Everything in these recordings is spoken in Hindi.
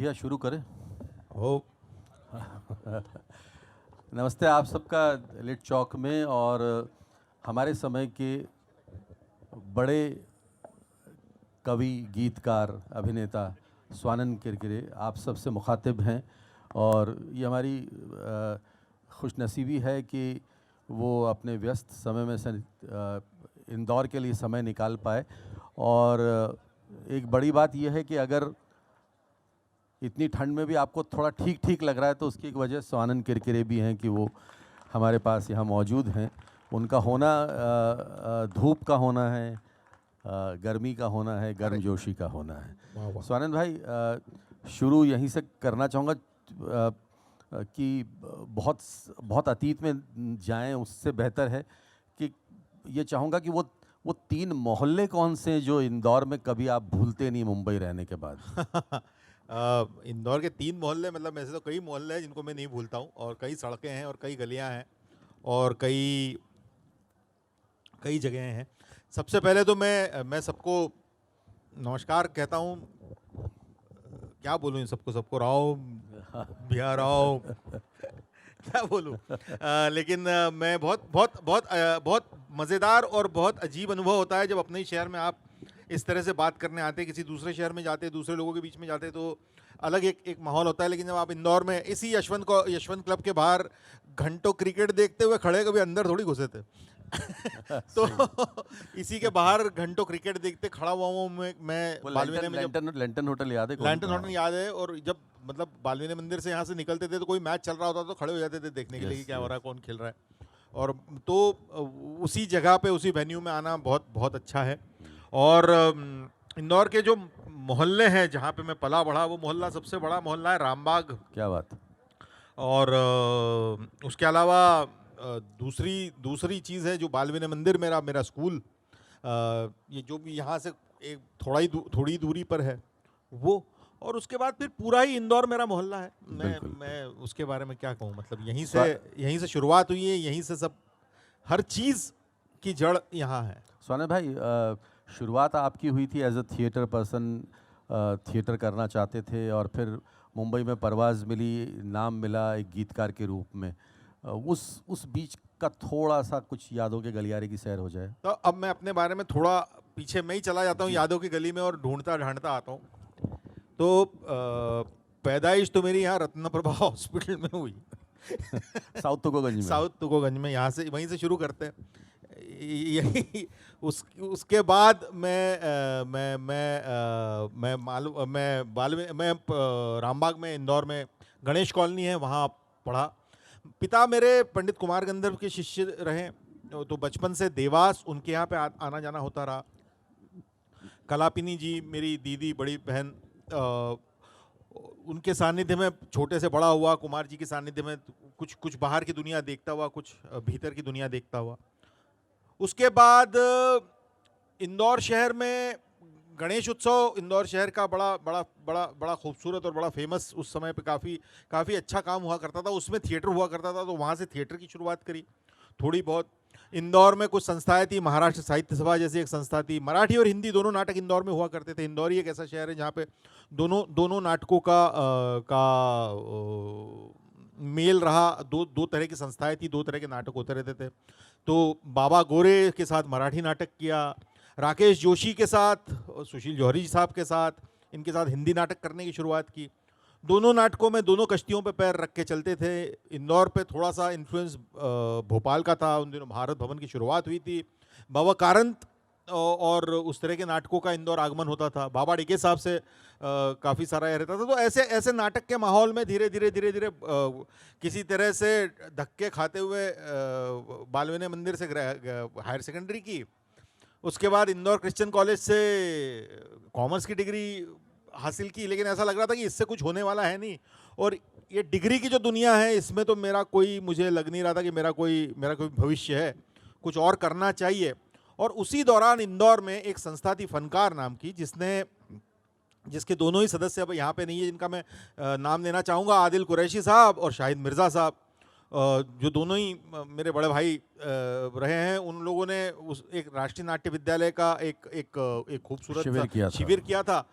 भैया शुरू करें। हो नमस्ते आप सबका लिट चौक में। और हमारे समय के बड़े कवि, गीतकार, अभिनेता स्वानंद किरकिरे आप सबसे मुखातिब हैं। और ये हमारी खुशनसीबी है कि वो अपने व्यस्त समय में से इंदौर के लिए समय निकाल पाए। और एक बड़ी बात यह है कि अगर इतनी ठंड में भी आपको थोड़ा ठीक ठीक लग रहा है तो उसकी एक वजह स्वानंद किरकिरे भी हैं कि वो हमारे पास यहाँ मौजूद हैं। उनका होना धूप का होना है, गर्मी का होना है, गर्मजोशी का होना है। स्वानंद भाई शुरू यहीं से करना चाहूँगा कि बहुत अतीत में जाएं उससे बेहतर है कि ये चाहूँगा कि वो तीन मोहल्ले कौन से हैं जो इंदौर में कभी आप भूलते नहीं मुंबई रहने के बाद? इंदौर के 3 मोहल्ले, मतलब ऐसे तो कई मोहल्ले हैं जिनको मैं नहीं भूलता हूँ, और कई सड़कें हैं और कई गलियाँ हैं और कई जगह हैं। सबसे पहले तो मैं सबको नमस्कार कहता हूँ। क्या बोलूँ इन सबको राव, बिहार राव, क्या बोलूँ। लेकिन मैं बहुत मज़ेदार और बहुत अजीब अनुभव होता है जब अपने ही शहर में आप इस तरह से बात करने आते, किसी दूसरे शहर में जाते, दूसरे लोगों के बीच में जाते, तो अलग एक माहौल होता है। लेकिन जब आप इंदौर में इसी यशवंत क्लब के बाहर घंटों क्रिकेट देखते हुए खड़े, कभी अंदर थोड़ी घुसे थे तो इसी के बाहर घंटों क्रिकेट देखते खड़ा हुआ हूँ मैं बालवीने में। लैंटन होटल याद है? लैंटन होटल याद है। और जब मतलब बालवीने मंदिर से यहाँ से निकलते थे तो कोई मैच चल रहा होता तो खड़े हो जाते थे देखने के लिए कि क्या हो रहा है, कौन खेल रहा है। और तो उसी जगह पे, उसी वेन्यू में आना बहुत अच्छा है। और इंदौर के जो मोहल्ले हैं जहाँ पे मैं पला बढ़ा, वो मोहल्ला सबसे बड़ा मोहल्ला है रामबाग। क्या बात। और उसके अलावा दूसरी चीज़ है जो बालवीने मंदिर, मेरा स्कूल, ये जो भी यहाँ से एक थोड़ी दूरी पर है वो। और उसके बाद फिर पूरा ही इंदौर मेरा मोहल्ला है। मैं उसके बारे में क्या कहूँ, मतलब यहीं से शुरुआत हुई है, यहीं से सब हर चीज़ की जड़ यहाँ है। स्वानंद भाई शुरुआत आपकी हुई थी as a theatre person, theatre करना चाहते थे और फिर मुंबई में परवाज़ मिली, नाम मिला एक गीतकार के रूप में। उस बीच का थोड़ा सा कुछ यादों के गलियारे की सैर हो जाए तो। अब मैं अपने बारे में थोड़ा पीछे मैं ही चला जाता हूँ यादों की गली में और ढूंढता आता हूँ। तो पैदाइश तो मेरी यहाँ रत्नप्रभा हॉस्पिटल में हुई साउथ तुकोगंज में। यहाँ से वहीं से शुरू करते हैं। यही उसके बाद मैं रामबाग में, इंदौर में गणेश कॉलोनी है, वहाँ पढ़ा। पिता मेरे पंडित कुमार गंधर्व के शिष्य रहे, तो बचपन से देवास उनके यहाँ पे आना जाना होता रहा। कलापिनी जी मेरी दीदी, बड़ी बहन, उनके सानिध्य में छोटे से बड़ा हुआ। कुमार जी के सानिध्य में कुछ बाहर की दुनिया देखता हुआ, कुछ भीतर की दुनिया देखता हुआ। उसके बाद इंदौर शहर में गणेश उत्सव, इंदौर शहर का बड़ा खूबसूरत और बड़ा फेमस, उस समय पे काफ़ी अच्छा काम हुआ करता था। उसमें थिएटर हुआ करता था, तो वहाँ से थिएटर की शुरुआत करी थोड़ी बहुत। इंदौर में कुछ संस्थाएं थी, महाराष्ट्र साहित्य सभा जैसी एक संस्था थी। मराठी और हिंदी दोनों नाटक इंदौर में हुआ करते थे। इंदौर ही एक ऐसा शहर है जहाँ पे दोनों नाटकों का मेल रहा। दो तरह की संस्थाएं थी, 2 तरह के नाटक होते रहते थे। तो बाबा गोरे के साथ मराठी नाटक किया, राकेश जोशी के साथ, सुशील जौहरी साहब के साथ, इनके साथ हिंदी नाटक करने की शुरुआत की। दोनों नाटकों में दोनों कश्तियों पे पैर रख के चलते थे। इंदौर पे थोड़ा सा इन्फ्लुएंस भोपाल का था। उन दिनों भारत भवन की शुरुआत हुई थी। बाबा कारंत और उस तरह के नाटकों का इंदौर आगमन होता था। बाबा डिके साहब से काफ़ी सारा यह रहता था। तो ऐसे नाटक के माहौल में धीरे धीरे किसी तरह से धक्के खाते हुए बालवीने मंदिर से हायर सेकेंडरी की। उसके बाद इंदौर क्रिश्चियन कॉलेज से कॉमर्स की डिग्री हासिल की। लेकिन ऐसा लग रहा था कि इससे कुछ होने वाला है नहीं, और ये डिग्री की जो दुनिया है इसमें तो मुझे लग नहीं रहा था कि मेरा कोई भविष्य है, कुछ और करना चाहिए। और उसी दौरान इंदौर में एक संस्था थी फनकार नाम की, जिसके दोनों ही सदस्य अब यहाँ पे नहीं है, जिनका मैं नाम लेना चाहूँगा, आदिल कुरैशी साहब और शाहिद मिर्ज़ा साहब, जो दोनों ही मेरे बड़े भाई रहे हैं। उन लोगों ने एक राष्ट्रीय नाट्य विद्यालय का एक खूबसूरत शिविर किया था।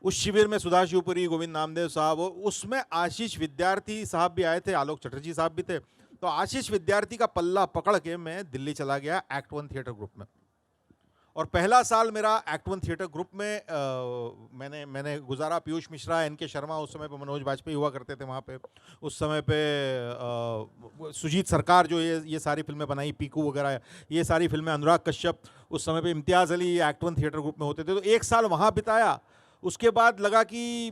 उस शिविर में सुधा शिवपुरी, गोविंद नामदेव साहब, और उसमें आशीष विद्यार्थी साहब भी आए थे, आलोक चटर्जी साहब भी थे। तो आशीष विद्यार्थी का पल्ला पकड़ के मैं दिल्ली चला गया एक्ट वन थिएटर ग्रुप में, और पहला साल मेरा एक्ट वन थिएटर ग्रुप में मैंने गुजारा। पीयूष मिश्रा, एनके शर्मा, उस समय पे मनोज बाजपेयी हुआ करते थे वहाँ पे। उस समय पे सुजीत सरकार जो ये सारी फिल्में बनाई, पीकू वगैरह, ये सारी फिल्में, अनुराग कश्यप, उस समय पे Imtiaz Ali act one theatre group में होते थे। तो एक साल वहाँ बिताया। उसके बाद लगा कि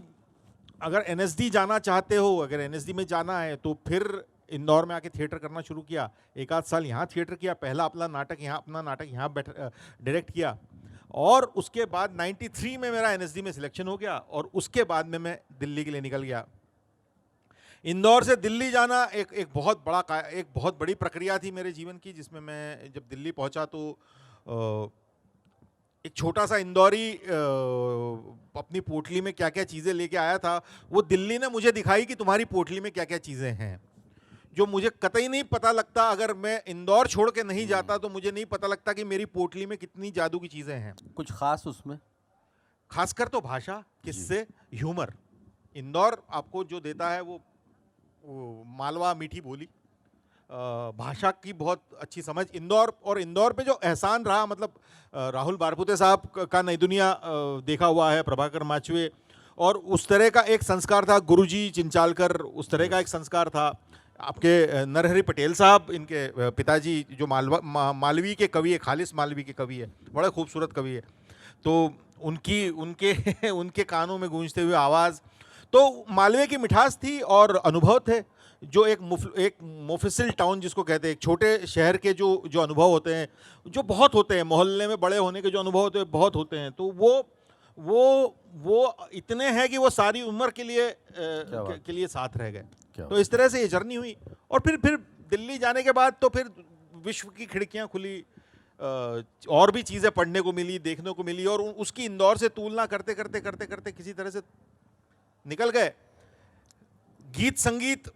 अगर एनएसडी जाना चाहते हो, अगर एनएसडी में जाना है तो फिर इंदौर में आके थिएटर करना शुरू किया। एक आध साल यहाँ थिएटर किया, पहला अपना नाटक यहाँ डायरेक्ट किया, और उसके बाद 93 में मेरा एनएसडी में सिलेक्शन हो गया, और उसके बाद में मैं दिल्ली के लिए निकल गया। इंदौर से दिल्ली जाना एक बहुत बड़ी प्रक्रिया थी मेरे जीवन की, जिसमें मैं जब दिल्ली पहुंचा तो एक छोटा सा इंदौरी अपनी पोटली में क्या क्या चीज़ें लेके आया था, वो दिल्ली ने मुझे दिखाई कि तुम्हारी पोटली में क्या क्या चीज़ें हैं, जो मुझे कतई नहीं पता लगता। अगर मैं इंदौर छोड़ के नहीं जाता तो मुझे नहीं पता लगता कि मेरी पोटली में कितनी जादू की चीज़ें हैं। कुछ खास उसमें? खासकर तो भाषा, किस्से, ह्यूमर। इंदौर आपको जो देता है वो मालवा मीठी बोली, भाषा की बहुत अच्छी समझ। इंदौर पे जो एहसान रहा, मतलब राहुल बारपुते साहब का नई दुनिया देखा हुआ है, प्रभाकर माचवे, और उस तरह का एक संस्कार था, गुरुजी चिंचालकर, उस तरह का एक संस्कार था। आपके नरहरि पटेल साहब, इनके पिताजी जो मालवी के कवि है, खालिस मालवी के कवि है, बड़ा खूबसूरत कवि है। तो उनके कानों में गूंजते हुए आवाज़, तो मालवे की मिठास थी और अनुभव थे, जो एक मोफिसिल टाउन जिसको कहते हैं, एक छोटे शहर के जो अनुभव होते हैं, जो बहुत होते हैं, मोहल्ले में बड़े होने के जो अनुभव होते हैं बहुत होते हैं। तो वो इतने हैं कि वो सारी उम्र के लिए साथ रह गए। तो इस तरह से ये जर्नी हुई, और फिर दिल्ली जाने के बाद तो फिर विश्व की खिड़कियां खुली, और भी चीज़ें पढ़ने को मिली, देखने को मिली, और उसकी इंदौर से तुलना करते करते किसी तरह से निकल गए। गीत संगीत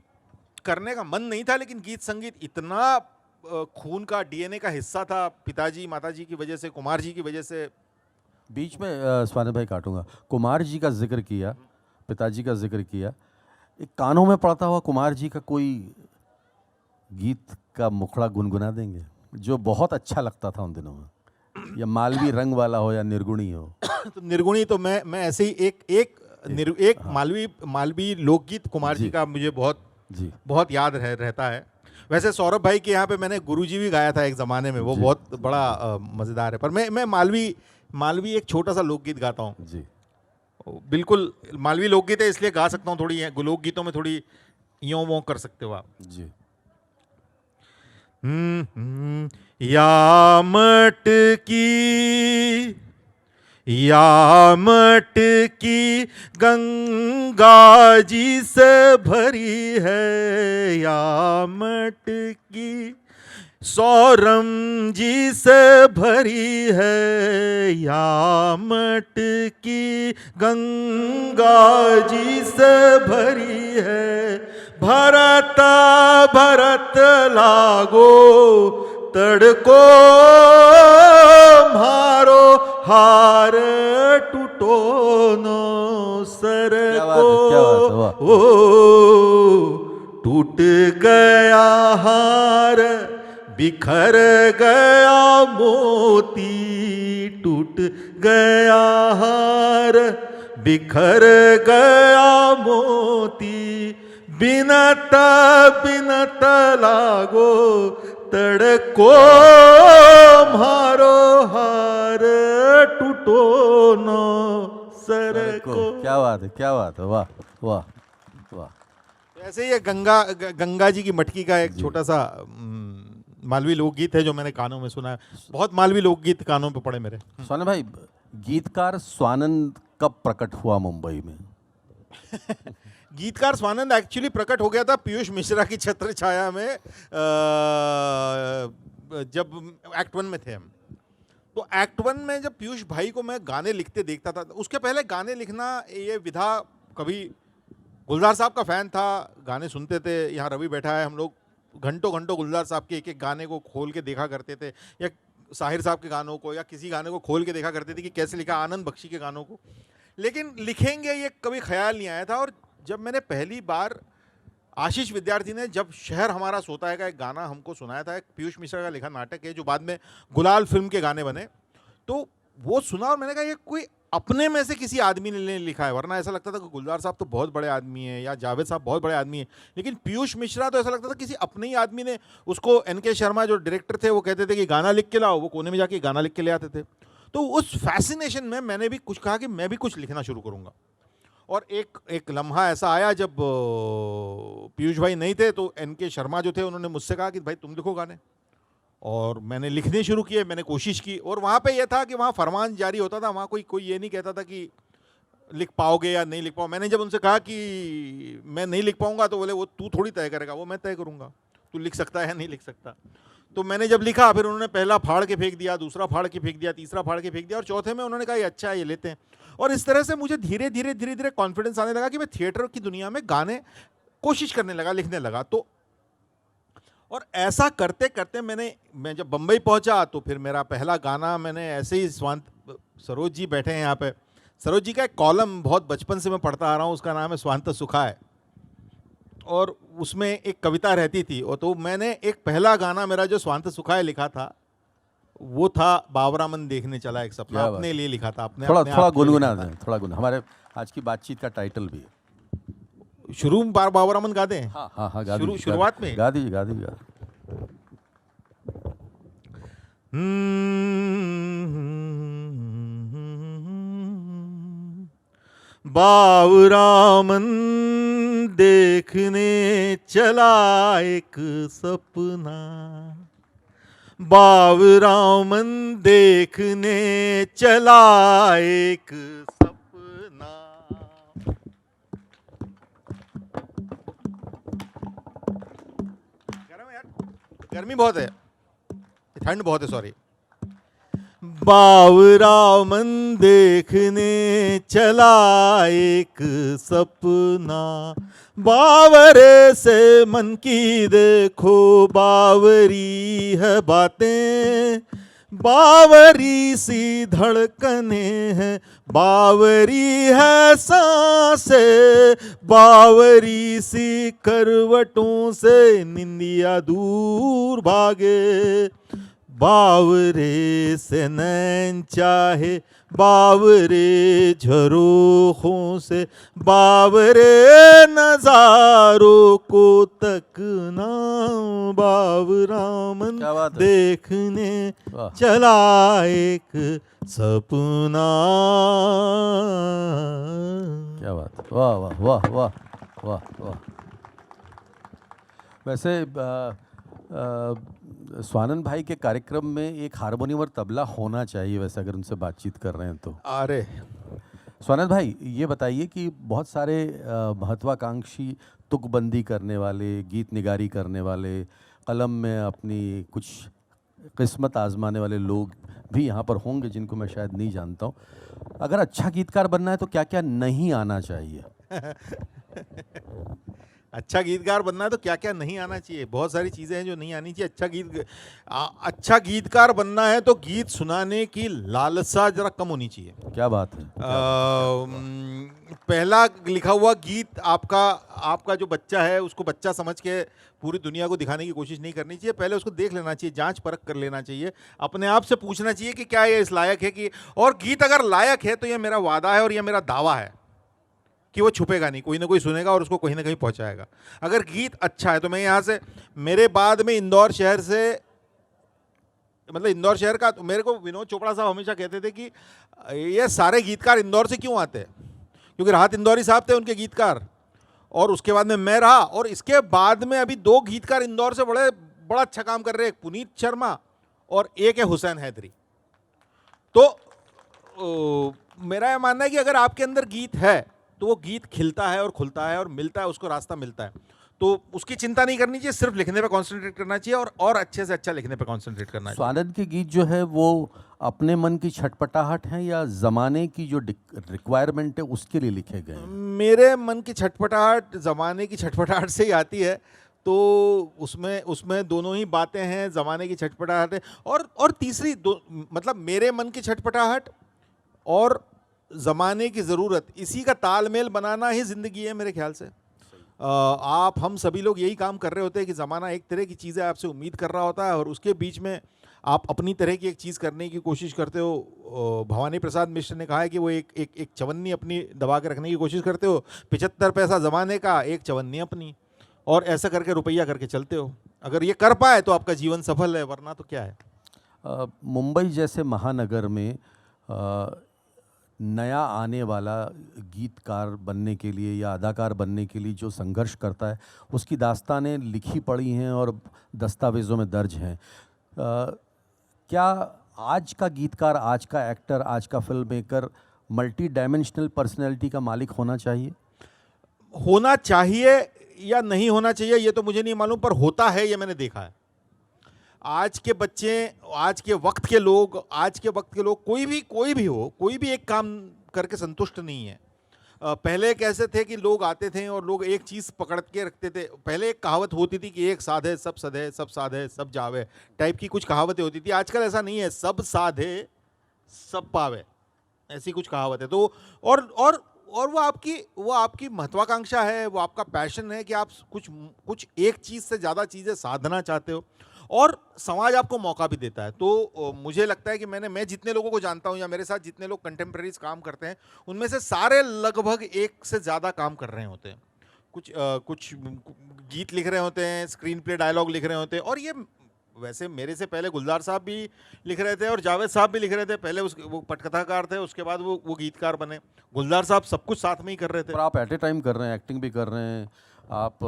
करने का मन नहीं था, लेकिन गीत संगीत इतना खून का, डीएनए का हिस्सा था, पिताजी माताजी की वजह से, कुमार जी की वजह से। बीच में स्वानंद भाई काटूंगा, कुमार जी का जिक्र किया, पिताजी का जिक्र किया, एक कानों में पड़ता हुआ कुमार जी का कोई गीत का मुखड़ा गुनगुना देंगे जो बहुत अच्छा लगता था उन दिनों में, या मालवी रंग वाला हो या निर्गुणी हो? तो निर्गुणी तो मैं ऐसे ही एक मालवी लोकगीत कुमार जी का मुझे बहुत याद रहता है। वैसे सौरभ भाई के यहाँ पे मैंने गुरुजी भी गाया था एक ज़माने में, वो बहुत बड़ा मज़ेदार है। पर मैं मालवी एक छोटा सा लोकगीत गाता हूँ जी। बिल्कुल मालवी लोकगीत है इसलिए गा सकता हूँ, थोड़ी लोकगीतों में थोड़ी यों वो कर सकते हो आप जी। या मटकी गंगा जी से भरी है, या मटकी सौरम जी से भरी है, या मटकी गंगा जी से भरी है। भरत लागो तड़को मारो हार टूटो नो सर को, ओ टूट गया हार बिखर गया मोती, टूट गया हार बिखर गया मोती। बिनत लागो तड़को मारो हार टूटो नो सर को। क्या बात है, वाह वाह वाह। ऐसे ही गंगा जी की मटकी का एक छोटा सा मालवी लोकगीत है जो मैंने कानों में सुना है। बहुत मालवी लोकगीत कानों पे पड़े मेरे। स्वानंद भाई, गीतकार स्वानंद कब प्रकट हुआ मुंबई में? गीतकार स्वानंद एक्चुअली प्रकट हो गया था पीयूष मिश्रा की छत्र छाया में, जब एक्ट वन में थे हम। तो एक्ट वन में जब पीयूष भाई को मैं गाने लिखते देखता था, उसके पहले गाने लिखना ये विधा, कभी गुलजार साहब का फ़ैन था, गाने सुनते थे, यहाँ रवि बैठा है, हम लोग घंटों गुलजार साहब के एक गाने को खोल के देखा करते थे, या साहिर साहब के गानों को, या किसी गाने को खोल के देखा करते थे कि कैसे लिखा, आनंद बख्शी के गानों को। लेकिन लिखेंगे ये कभी ख्याल नहीं आया था। और जब मैंने पहली बार आशीष विद्यार्थी ने जब शहर हमारा सोता है का एक गाना हमको सुनाया था, एक पीयूष मिश्रा का लिखा नाटक है जो बाद में गुलाल फिल्म के गाने बने, तो वो सुना और मैंने कहा ये कोई अपने में से किसी आदमी ने लिखा है, वरना ऐसा लगता था कि गुलजार साहब तो बहुत बड़े आदमी हैं या जावेद साहब बहुत बड़े आदमी हैं, लेकिन पीयूष मिश्रा तो ऐसा लगता था किसी अपने ही आदमी ने। उसको एनके शर्मा जो डायरेक्टर थे वो कहते थे कि गाना लिख के लाओ, वो कोने में जाके गाना लिख के ले आते थे। तो उस फैसिनेशन में मैंने भी कुछ कहा कि मैं भी कुछ लिखना शुरू करूँगा। और एक लम्हा ऐसा आया जब पीयूष भाई नहीं थे तो एनके शर्मा जो थे उन्होंने मुझसे कहा कि भाई तुम लिखो गाने, और मैंने लिखने शुरू किए, मैंने कोशिश की। और वहाँ पे ये था कि वहाँ फरमान जारी होता था, वहाँ कोई ये नहीं कहता था कि लिख पाओगे या नहीं लिख पाओ। मैंने जब उनसे कहा कि मैं नहीं लिख पाऊंगा तो बोले वो तू थोड़ी तय करेगा, वो मैं तय करूंगा, तू लिख सकता है या नहीं लिख सकता। तो मैंने जब लिखा फिर उन्होंने पहला फाड़ के फेंक दिया, दूसरा फाड़ के फेंक दिया, तीसरा फाड़ के फेंक दिया, और चौथे में उन्होंने कहा ये अच्छा है, ये लेते हैं। और इस तरह से मुझे धीरे धीरे कॉन्फिडेंस आने लगा कि मैं थिएटर की दुनिया में गाने कोशिश करने लगा, लिखने लगा। तो और ऐसा करते करते मैं जब बम्बई पहुंचा तो फिर मेरा पहला गाना मैंने ऐसे ही सरोज जी बैठे हैं यहाँ पे, सरोज जी का एक कॉलम बहुत बचपन से मैं पढ़ता आ रहा हूँ, उसका नाम है स्वांत सुखाय, और उसमें एक कविता रहती थी। और तो मैंने एक पहला गाना मेरा जो स्वांत सुखाय लिखा था वो था बाबरामन देखने चला एक सपना, क्या बात। अपने लिए लिखा था, अपने थोड़ा अपने थोड़ा आप के लिए गुनगुना लिखा था। दें, थोड़ा गुन हमारे आज की बातचीत का टाइटल भी है। शुरू में बाबरामन गा दें? हाँ हाँ हाँ, गा दीजिए, शुरुआत में गा दीजिए गा दीजिए गा दीजिए। बाबरामन देखने चला एक सपना, बाबरामन देखने चला एक सपना। गर्म है यार, गर्मी बहुत है, ठंड बहुत है, सॉरी। बाबरामन देखने चला एक सपना, बावरे से मन की देखो बावरी है बातें, बावरी सी धड़कने हैं, बावरी है सांसें, बावरी सी करवटों से निंदिया दूर भागे, बावरे से नैन चाहे बावरे झरोखों से, बावरे नजारों को तकना, बाबरामन क्या बात है। देखने वाह। चला एक सपना। क्या बात है, वाह वाह वाह वाह वाह वाह। वैसे स्वानंद भाई के कार्यक्रम में एक हारमोनियम और तबला होना चाहिए, वैसे अगर उनसे बातचीत कर रहे हैं तो। अरे स्वानंद भाई ये बताइए कि बहुत सारे महत्वाकांक्षी तुकबंदी करने वाले, गीत निगारी करने वाले, कलम में अपनी कुछ किस्मत आजमाने वाले लोग भी यहाँ पर होंगे जिनको मैं शायद नहीं जानता हूँ। अगर अच्छा गीतकार बनना है तो क्या क्या नहीं आना चाहिए? अच्छा गीतकार बनना है तो क्या क्या नहीं आना चाहिए? बहुत सारी चीज़ें हैं जो नहीं आनी चाहिए। अच्छा गीतकार बनना है तो गीत सुनाने की लालसा जरा कम होनी चाहिए। क्या बात है। पहला लिखा हुआ गीत आपका जो बच्चा है उसको बच्चा समझ के पूरी दुनिया को दिखाने की कोशिश नहीं करनी चाहिए। पहले उसको देख लेना चाहिए, जांच परख कर लेना चाहिए, अपने आप से पूछना चाहिए कि क्या ये इस लायक है कि, और गीत अगर लायक है तो ये मेरा वादा है और ये मेरा दावा है कि वो छुपेगा नहीं, कोई ना कोई सुनेगा और उसको कहीं ना कहीं पहुंचाएगा। अगर गीत अच्छा है तो मैं यहाँ से, मेरे बाद में इंदौर शहर से, मतलब इंदौर शहर का, तो मेरे को विनोद चोपड़ा साहब हमेशा कहते थे कि ये सारे गीतकार इंदौर से क्यों आते हैं, क्योंकि राहत इंदौरी साहब थे उनके गीतकार, और उसके बाद में मैं रहा, और इसके बाद में अभी 2 गीतकार इंदौर से बड़ा अच्छा काम कर रहे हैं, एक पुनीत शर्मा और एक है हुसैन हैदरी। तो मेरा यह मानना है कि अगर आपके अंदर गीत है तो वो गीत खिलता है और खुलता है और मिलता है, उसको रास्ता मिलता है, तो उसकी चिंता नहीं करनी चाहिए, सिर्फ लिखने पे कंसंट्रेट करना चाहिए और अच्छे से अच्छा लिखने पे कंसंट्रेट करना चाहिए। स्वानंद के गीत जो है वो अपने मन की छटपटाहट है या ज़माने की जो रिक्वायरमेंट है उसके लिए लिखे गए हैं? मेरे मन की छटपटाहट ज़माने की छटपटाहट से ही आती है, तो उसमें दोनों ही बातें हैं, ज़माने की छटपटाहट है और तीसरी मतलब मेरे मन की छटपटाहट और ज़माने की ज़रूरत, इसी का तालमेल बनाना ही ज़िंदगी है मेरे ख्याल से। आप हम सभी लोग यही काम कर रहे होते हैं कि ज़माना एक तरह की चीज़ें आपसे उम्मीद कर रहा होता है और उसके बीच में आप अपनी तरह की एक चीज़ करने की कोशिश करते हो। भवानी प्रसाद मिश्र ने कहा है कि वो एक चवन्नी अपनी दबा के रखने की कोशिश करते हो, 75 पैसा ज़माने का, एक चवन्नी अपनी, और ऐसा करके रुपया करके चलते हो। अगर ये कर पाए तो आपका जीवन सफल है, वरना तो क्या है। मुंबई जैसे महानगर में नया आने वाला गीतकार बनने के लिए या अदाकार बनने के लिए जो संघर्ष करता है, उसकी दास्तानें लिखी पड़ी हैं और दस्तावेज़ों में दर्ज हैं। क्या आज का गीतकार, आज का एक्टर, आज का film maker multi dimensional personality का मालिक होना चाहिए? होना चाहिए या नहीं होना चाहिए ये तो मुझे नहीं मालूम, पर होता है ये मैंने देखा है। आज के बच्चे, आज के वक्त के लोग, कोई भी हो, कोई भी एक काम करके संतुष्ट नहीं है। पहले कैसे थे कि लोग आते थे और लोग एक चीज़ पकड़ के रखते थे। पहले एक कहावत होती थी कि एक साधे सब सधे, सब साधे सब जावे, टाइप की कुछ कहावतें होती थी। आजकल ऐसा नहीं है, सब साधे सब पावे, ऐसी कुछ कहावत है। तो और वो आपकी महत्वाकांक्षा है, वो आपका पैशन है कि आप कुछ एक चीज़ से ज़्यादा चीज़ें साधना चाहते हो, और समाज आपको मौका भी देता है। तो मुझे लगता है कि मैं जितने लोगों को जानता हूँ या मेरे साथ जितने लोग कंटेम्प्रेरीज काम करते हैं, उनमें से सारे लगभग एक से ज़्यादा काम कर रहे होते हैं। कुछ गीत लिख रहे होते हैं, स्क्रीन प्ले डायलॉग लिख रहे होते हैं। और ये वैसे मेरे से पहले गुलजार साहब भी लिख रहे थे और जावेद साहब भी लिख रहे थे। पहले वो पटकथाकार थे, उसके बाद वो गीतकार बने। गुलजार साहब सब कुछ साथ में ही कर रहे थे। पर आप एट ए टाइम कर रहे हैं, एक्टिंग भी कर रहे हैं, आप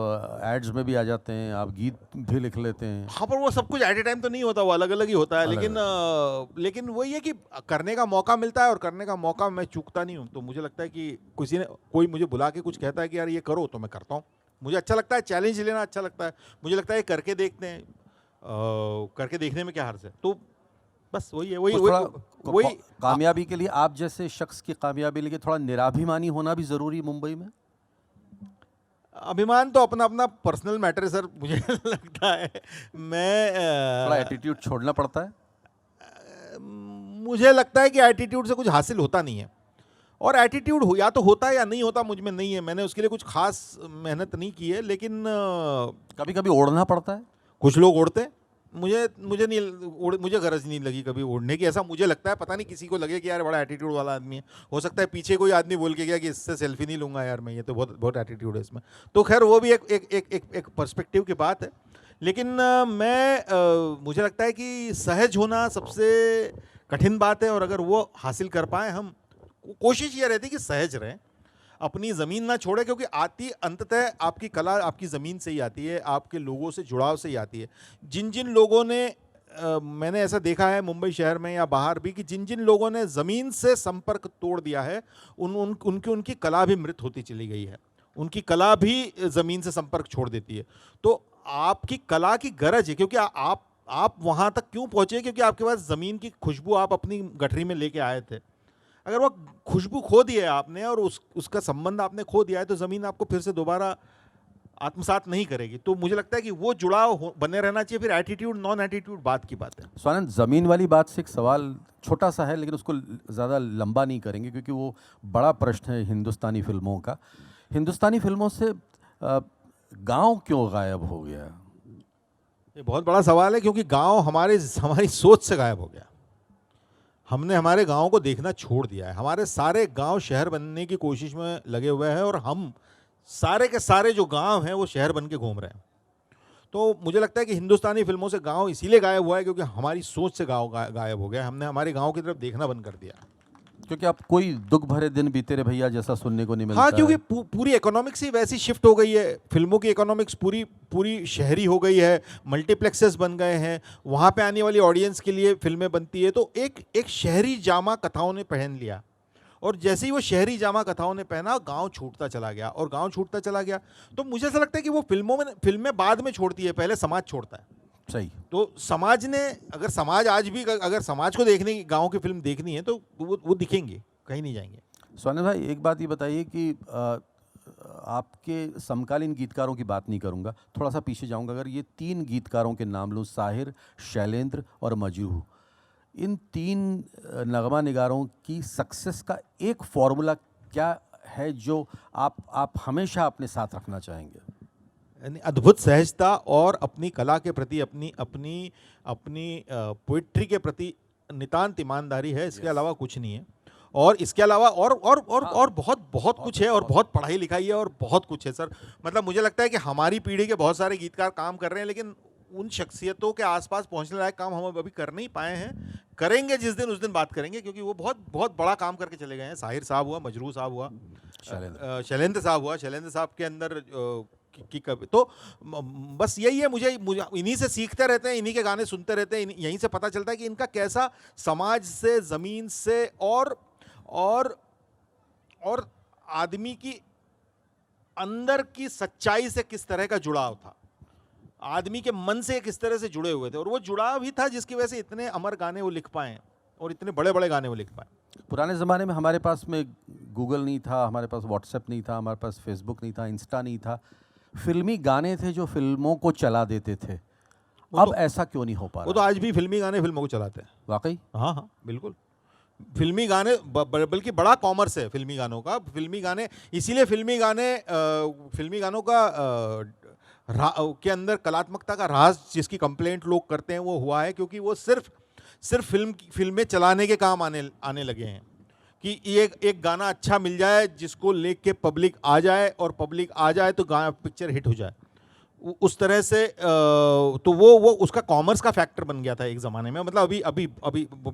एड्स में भी आ जाते हैं, आप गीत भी लिख लेते हैं। हाँ, पर वो सब कुछ एट ए टाइम तो नहीं होता, वो अलग अलग ही होता है। लेकिन वही है कि करने का मौका मिलता है और करने का मौका मैं चूकता नहीं हूँ। तो मुझे लगता है कि कोई मुझे बुला के कुछ कहता है कि यार ये करो, तो मैं करता हूँ। मुझे अच्छा लगता है, चैलेंज लेना अच्छा लगता है। मुझे लगता है करके देखते हैं, करके देखने में क्या हर्ज है। तो बस वही है, वही कामयाबी के लिए, आप जैसे शख्स की कामयाबी के लिए थोड़ा निराभिमानी होना भी ज़रूरी मुंबई में। अभिमान तो अपना अपना पर्सनल मैटर है सर, मुझे लगता है। थोड़ा एटीट्यूड छोड़ना पड़ता है। मुझे लगता है कि एटीट्यूड से कुछ हासिल होता नहीं है, और एटीट्यूड या तो होता है या नहीं होता, मुझ में नहीं है। मैंने उसके लिए कुछ खास मेहनत नहीं की है, लेकिन कभी कभी ओढ़ना पड़ता है। कुछ लोग ओढ़ते हैं, मुझे गरज नहीं लगी कभी ओढ़ने की। ऐसा मुझे लगता है, पता नहीं किसी को लगे कि यार बड़ा एटीट्यूड वाला आदमी है। हो सकता है पीछे कोई आदमी बोल के गया कि इससे सेल्फी नहीं लूंगा यार मैं, ये तो बहुत बहुत एटीट्यूड है इसमें। तो खैर वो भी एक पर्सपेक्टिव की बात है। लेकिन मुझे लगता है कि सहज होना सबसे कठिन बात है, और अगर वो हासिल कर पाए हम, कोशिश ये रहती है कि सहज रहें, अपनी ज़मीन ना छोड़े, क्योंकि अंततः आपकी कला आपकी ज़मीन से ही आती है, आपके लोगों से जुड़ाव से ही आती है। जिन जिन लोगों ने मैंने ऐसा देखा है मुंबई शहर में या बाहर भी, कि जिन जिन लोगों ने ज़मीन से संपर्क तोड़ दिया है, उनकी कला भी मृत होती चली गई है। उनकी कला भी ज़मीन से संपर्क छोड़ देती है। तो आपकी कला की गरज है, क्योंकि आप वहाँ तक क्यों पहुँचे, क्योंकि आपके पास ज़मीन की खुशबू आप अपनी गठरी में लेके आए थे। अगर वो खुशबू खो दी है आपने और उसका संबंध आपने खो दिया है, तो ज़मीन आपको फिर से दोबारा आत्मसात नहीं करेगी। तो मुझे लगता है कि वो जुड़ाव बने रहना चाहिए। फिर एटीट्यूड नॉन एटीट्यूड बात की बात है। स्वानंद, ज़मीन वाली बात से एक सवाल छोटा सा है, लेकिन उसको ज़्यादा लंबा नहीं करेंगे क्योंकि वो बड़ा प्रश्न है हिंदुस्तानी फिल्मों का। हिंदुस्तानी फिल्मों से गांव क्यों गायब हो गया? ये बहुत बड़ा सवाल है, क्योंकि गांव हमारी सोच से गायब हो गया। हमने हमारे गाँव को देखना छोड़ दिया है। हमारे सारे गांव शहर बनने की कोशिश में लगे हुए हैं, और हम सारे के सारे जो गांव हैं वो शहर बन के घूम रहे हैं। तो मुझे लगता है कि हिंदुस्तानी फिल्मों से गांव इसीलिए गायब हुआ है क्योंकि हमारी सोच से गांव गायब हो गया। हमने हमारे गांव की तरफ देखना बंद कर दिया, क्योंकि अब कोई दुख भरे दिन बीते रे भैया जैसा सुनने को नहीं मिलता। हाँ, क्योंकि पूरी इकोनॉमिक्स ही वैसी शिफ्ट हो गई है। फिल्मों की इकोनॉमिक्स पूरी शहरी हो गई है, मल्टीप्लेक्सेस बन गए हैं, वहाँ पे आने वाली ऑडियंस के लिए फिल्में बनती है। तो एक शहरी जामा कथाओं ने पहन लिया, और जैसे ही वो शहरी जामा कथाओं ने पहना, गांव छूटता चला गया, और गांव छूटता चला गया। तो मुझे ऐसा लगता है कि वो फिल्में बाद में छोड़ती है, पहले समाज छोड़ता है। सही। तो समाज ने, अगर समाज को देखने की, गांव की फिल्म देखनी है, तो वो दिखेंगे, कहीं नहीं जाएंगे। स्वानंद भाई, एक बात ये बताइए कि आपके समकालीन गीतकारों की बात नहीं करूंगा, थोड़ा सा पीछे जाऊंगा। अगर ये 3 गीतकारों के नाम लूँ, साहिर, शैलेंद्र और मजरूह, इन तीन नगमा निगारों की सक्सेस का एक फॉर्मूला क्या है जो आप हमेशा अपने साथ रखना चाहेंगे? यानी अद्भुत सहजता और अपनी कला के प्रति अपनी अपनी अपनी पोइट्री के प्रति नितांत ईमानदारी है, इसके अलावा कुछ नहीं है। और इसके अलावा और बहुत बहुत कुछ है, और बहुत पढ़ाई लिखाई है, और बहुत कुछ है सर। मतलब मुझे लगता है कि हमारी पीढ़ी के बहुत सारे गीतकार काम कर रहे हैं, लेकिन उन शख्सियतों के आसपास पहुंचने लायक काम हम अभी कर नहीं पाए हैं। करेंगे जिस दिन, उस दिन बात करेंगे, क्योंकि वो बहुत बहुत बड़ा काम करके चले गए हैं। साहिर साहब हुआ, मजरूह साहब हुआ, शैलेंद्र साहब हुआ। शैलेंद्र साहब के अंदर की कवि तो बस यही है। मुझे इन्हीं से सीखते रहते हैं, इन्हीं के गाने सुनते रहते हैं, यहीं से पता चलता है कि इनका कैसा समाज से, ज़मीन से और आदमी की अंदर की सच्चाई से किस तरह का जुड़ाव था, आदमी के मन से किस तरह से जुड़े हुए थे, और वो जुड़ाव ही था जिसकी वजह से इतने अमर गाने वो लिख पाए और इतने बड़े बड़े गाने वो लिख पाए। पुराने ज़माने में हमारे पास में गूगल नहीं था, हमारे पास व्हाट्सएप नहीं था, हमारे पास फेसबुक नहीं था, इंस्टा नहीं था। फिल्मी गाने थे जो फिल्मों को चला देते थे। अब ऐसा क्यों नहीं हो पा रहा? वो तो आज भी फिल्मी गाने फिल्मों को चलाते हैं। वाकई? हाँ हाँ बिल्कुल। फिल्मी गाने बल्कि बड़ा कॉमर्स है फिल्मी गानों का। फिल्मी गाने इसीलिए फिल्मी गानों का के अंदर कलात्मकता का राज जिसकी कंप्लेंट लोग करते हैं वो हुआ है क्योंकि वो सिर्फ फिल्में चलाने के काम आने लगे हैं कि एक गाना अच्छा मिल जाए जिसको लेके के पब्लिक आ जाए, और पब्लिक आ जाए तो पिक्चर हिट हो जाए। उस तरह से तो वो उसका कॉमर्स का फैक्टर बन गया था एक ज़माने में, मतलब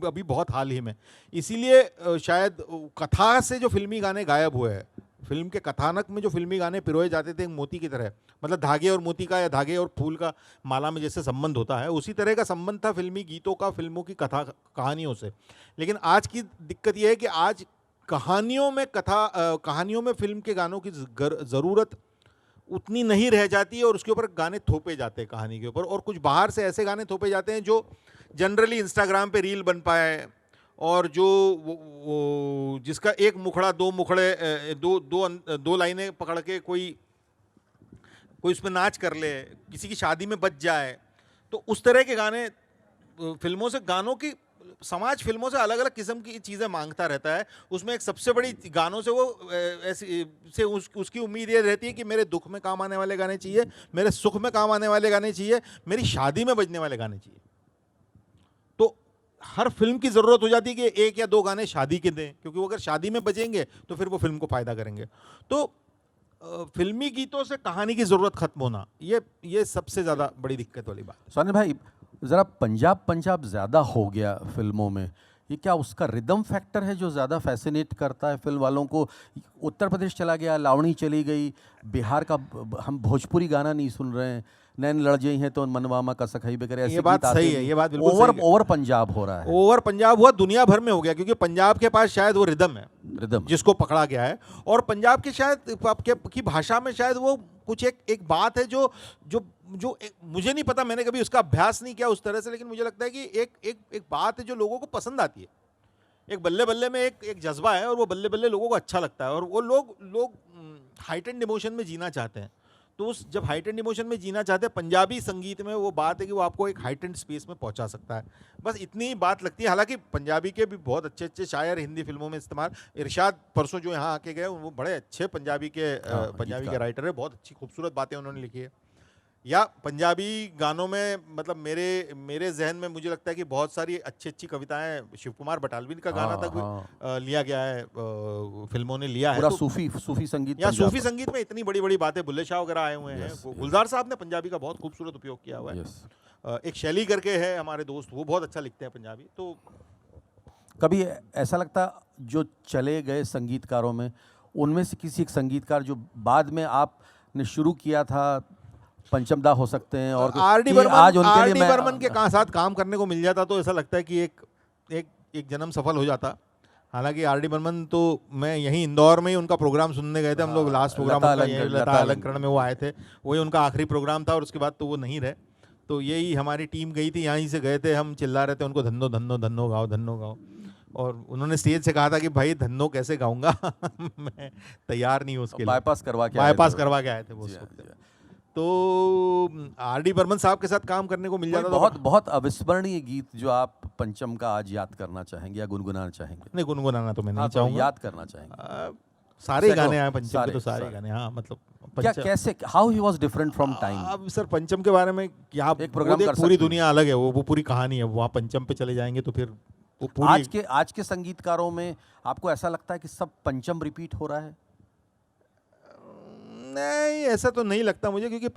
अभी बहुत हाल ही में। इसीलिए शायद कथा से जो फिल्मी गाने गायब हुए हैं, फिल्म के कथानक में जो फिल्मी गाने पिरोए जाते थे मोती की तरह, मतलब धागे और मोती का या धागे और फूल का माला में जैसे संबंध होता है, उसी तरह का संबंध था फिल्मी गीतों का फिल्मों की कहानियों से। लेकिन आज की दिक्कत यह है कि आज कहानियों में फिल्म के गानों की ज़रूरत उतनी नहीं रह जाती है, और उसके ऊपर गाने थोपे जाते हैं कहानी के ऊपर, और कुछ बाहर से ऐसे गाने थोपे जाते हैं जो जनरली इंस्टाग्राम पे रील बन पाए, और जो वो जिसका एक मुखड़ा दो मुखड़े दो लाइनें पकड़ के कोई उसमें नाच कर ले, किसी की शादी में बच जाए। तो उस तरह के गाने फिल्मों से समाज फिल्मों से अलग अलग किस्म की चीज़ें मांगता रहता है। उसमें एक सबसे बड़ी गानों से वो उसकी उम्मीद ये रहती है कि मेरे दुख में काम आने वाले गाने चाहिए, मेरे सुख में काम आने वाले गाने चाहिए, मेरी शादी में बजने वाले गाने चाहिए। तो हर फिल्म की ज़रूरत हो जाती है कि एक या दो गाने शादी के दें, क्योंकि वो अगर शादी में बजेंगे तो फिर वो फिल्म को फ़ायदा करेंगे। तो फिल्मी गीतों से कहानी की ज़रूरत खत्म होना, ये सबसे ज़्यादा बड़ी दिक्कत वाली बात। सोनी भाई, ज़रा पंजाब ज़्यादा हो गया फिल्मों में, ये क्या उसका रिदम फैक्टर है जो ज़्यादा फैसिनेट करता है फिल्म वालों को? उत्तर प्रदेश चला गया, लावणी चली गई, बिहार का हम भोजपुरी गाना नहीं सुन रहे हैं, नैन लड़ गई हैं तो मनवामा का सखई बेकर, ऐसे ये बात सही है, ये बात बिल्कुल सही है। ओवर पंजाब हो रहा है। ओवर पंजाब हुआ दुनिया भर में हो गया, क्योंकि पंजाब के पास शायद वो रिदम है, रिदम जिसको पकड़ा गया है, और पंजाब के शायद की भाषा में शायद वो कुछ एक बात है जो मुझे नहीं पता, मैंने कभी उसका अभ्यास नहीं किया उस तरह से, लेकिन मुझे लगता है कि एक बात है जो लोगों को पसंद आती है। एक बल्ले बल्ले में एक जज्बा है, और वो बल्ले बल्ले लोगों को अच्छा लगता है, और वो लोग हाइटेंड इमोशन में जीना चाहते हैं। तो जब हाइटेंड इमोशन में जीना चाहते हैं, पंजाबी संगीत में वो बात है कि वो आपको एक हाइटेंड स्पेस में पहुंचा सकता है। बस इतनी ही बात लगती है। हालांकि पंजाबी के भी बहुत अच्छे अच्छे शायर हिंदी फिल्मों में इस्तेमाल, इरशाद परसों जो यहाँ आके गए, वो बड़े अच्छे पंजाबी के राइटर है, बहुत अच्छी खूबसूरत बातें उन्होंने लिखी है। या पंजाबी गानों में मतलब मेरे जहन में मुझे लगता है कि बहुत सारी अच्छी कविताएं शिव कुमार बटालवी का गाना तक लिया गया है, फिल्मों ने लिया है। पूरा सूफी संगीत, या सूफी संगीत में इतनी बड़ी बड़ी बातें, बुल्ले शाह वगैरह आए हुए हैं। गुलजार साहब ने पंजाबी का बहुत खूबसूरत उपयोग किया हुआ है। एक शैली करके है हमारे दोस्त, वो बहुत अच्छा लिखते हैं पंजाबी। तो कभी ऐसा लगता जो चले गए संगीतकारों में, उनमें से किसी एक संगीतकार जो बाद में आपने शुरू किया था, पंचमदा हो सकते हैं, और आर.डी. बर्मन के साथ काम करने को मिल जाता तो ऐसा लगता है कि एक जन्म सफल हो जाता। हालांकि आर.डी. बर्मन तो मैं यहीं इंदौर में ही उनका प्रोग्राम सुनने गए थे हम लोग। लास्ट प्रोग्राम लता अलंकरण में वो आए थे, वही उनका आखिरी प्रोग्राम था, और उसके बाद तो वो नहीं रहे। तो यही हमारी टीम गई थी, यहीं से गए थे हम, चिल्ला रहे थे उनको धन्नो धन्नो धन्नो गाओ, धन्नो गाओ। और उन्होंने स्टेज से कहा था कि भाई धन्नो कैसे गाऊंगा मैं तैयार नहीं हूँ उसके लिए। बाईपास करवा के आए थे वो। तो आर डी बर्मन साहब के साथ काम करने को मिल कोई जाता बहुत बहुत अविस्मरणीय गीत जो आप पंचम का आज याद करना चाहेंगे या गुनगुनाना चाहेंगे? नहीं, गुनगुनाना तो मैं नहीं हाँ, तो चाहूंगा। याद करना चाहेंगे। सारे सैकड़ों, गाने आए पंचम के, तो सारे, सारे गाने, हाँ मतलब क्या कैसे, how he was different from time? अब सर पंचम के बारे में क्या एक प्रोग्राम कर पूरी सकते दुनिया अलग है, वो पूरी कहानी है। वहाँ पंचम पे चले जाएंगे तो फिर वो पूरी आज के संगीतकारों में आपको ऐसा लगता है कि सब पंचम रिपीट हो रहा है? नहीं, ऐसा तो नहीं लगता मुझे, क्योंकि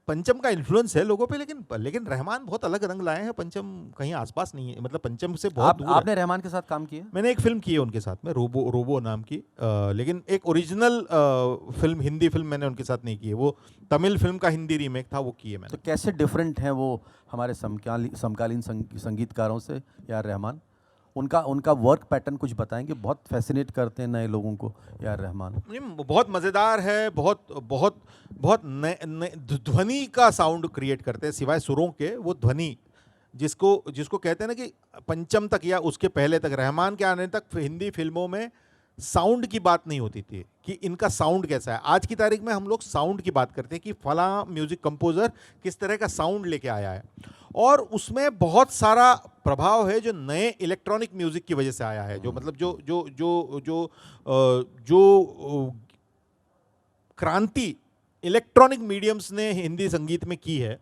पंचम का इन्फ्लुएंस है लोगों पे, लेकिन रहमान बहुत अलग रंग लाए हैं। पंचम कहीं आसपास नहीं है, मतलब पंचम से बहुत दूर है। आपने रहमान के साथ काम किया? मैंने एक फिल्म की है उनके साथ में, रोबो नाम की, लेकिन एक ओरिजिनल फिल्म, हिंदी फिल्म मैंने उनके साथ नहीं की है। वो तमिल फिल्म का हिंदी रीमेक था, वो की है मैंने। तो कैसे डिफरेंट हैं वो हमारे समकालीन संगीतकारों से यार रहमान? उनका वर्क पैटर्न कुछ बताएंगे? बहुत फैसिनेट करते हैं नए लोगों को यार रहमान। बहुत मज़ेदार है, बहुत बहुत बहुत नए ध्वनि का साउंड क्रिएट करते हैं, सिवाय सुरों के। वो ध्वनि जिसको कहते हैं ना कि पंचम तक या उसके पहले तक, रहमान के आने तक हिंदी फिल्मों में साउंड की बात नहीं होती थी कि इनका साउंड कैसा है। आज की तारीख में हम लोग साउंड की बात करते हैं कि फला म्यूजिक कंपोजर किस तरह का साउंड लेके आया है, और उसमें बहुत सारा प्रभाव है जो नए इलेक्ट्रॉनिक म्यूजिक की वजह से आया है। जो मतलब जो क्रांति इलेक्ट्रॉनिक मीडियम्स ने हिंदी संगीत में की है,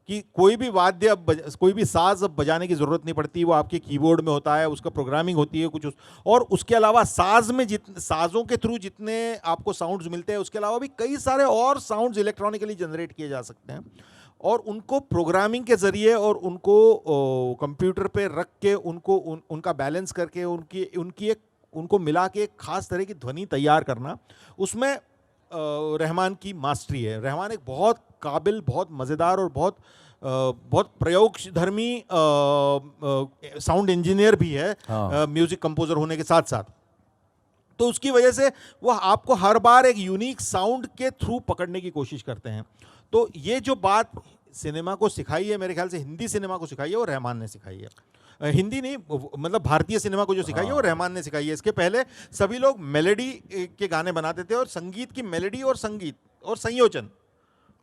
कि कोई भी वाद्य कोई भी साज अब बजाने की ज़रूरत नहीं पड़ती, वो आपके कीबोर्ड में होता है, उसका प्रोग्रामिंग होती है कुछ और उसके अलावा साज में साजों के थ्रू जितने आपको साउंड्स मिलते हैं, उसके अलावा भी कई सारे और साउंड्स इलेक्ट्रॉनिकली जनरेट किए जा सकते हैं, और उनको प्रोग्रामिंग के ज़रिए और उनको कंप्यूटर पे रख के उनका बैलेंस करके उनको मिला के एक खास तरह की ध्वनि तैयार करना, उसमें रहमान की मास्टरी है। रहमान एक बहुत काबिल, बहुत मज़ेदार और बहुत प्रयोगधर्मी साउंड इंजीनियर भी है, हाँ। म्यूजिक कंपोजर होने के साथ साथ। तो उसकी वजह से वो आपको हर बार एक यूनिक साउंड के थ्रू पकड़ने की कोशिश करते हैं। तो ये जो बात सिनेमा को सिखाई है, मेरे ख्याल से हिंदी सिनेमा को सिखाई है, वो रहमान ने सिखाई है। हिंदी नहीं, मतलब भारतीय सिनेमा को जो सिखाई है वो रहमान ने सिखाई है। इसके पहले सभी लोग मेलोडी के गाने बनाते थे, और संगीत की मेलोडी और संगीत और संयोजन,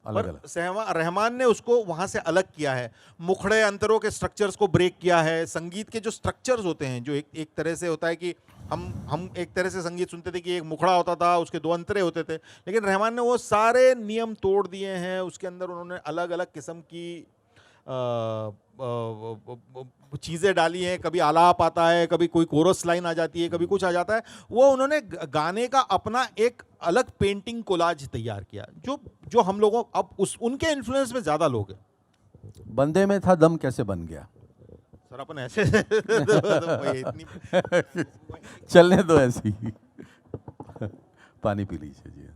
अलग अलग। पर रहमान ने उसको वहाँ से अलग किया है। मुखड़े अंतरों के स्ट्रक्चर्स को ब्रेक किया है। संगीत के जो स्ट्रक्चर्स होते हैं, जो एक तरह से होता है कि हम एक तरह से संगीत सुनते थे कि एक मुखड़ा होता था, उसके दो अंतरे होते थे, लेकिन रहमान ने वो सारे नियम तोड़ दिए हैं। उसके अंदर उन्होंने अलग अलग किस्म की चीज़ें डाली हैं। कभी आलाप आता है, कभी कोई कोरस लाइन आ जाती है, कभी कुछ आ जाता है। वो उन्होंने गाने का अपना एक अलग पेंटिंग कोलाज तैयार किया, जो हम लोगों अब उनके इन्फ्लुएंस में ज़्यादा लोग हैं। बंदे में था दम कैसे बन गया? सर अपन ऐसे इतनी चलने दो ऐसी ही। पानी पी लीजिए जी।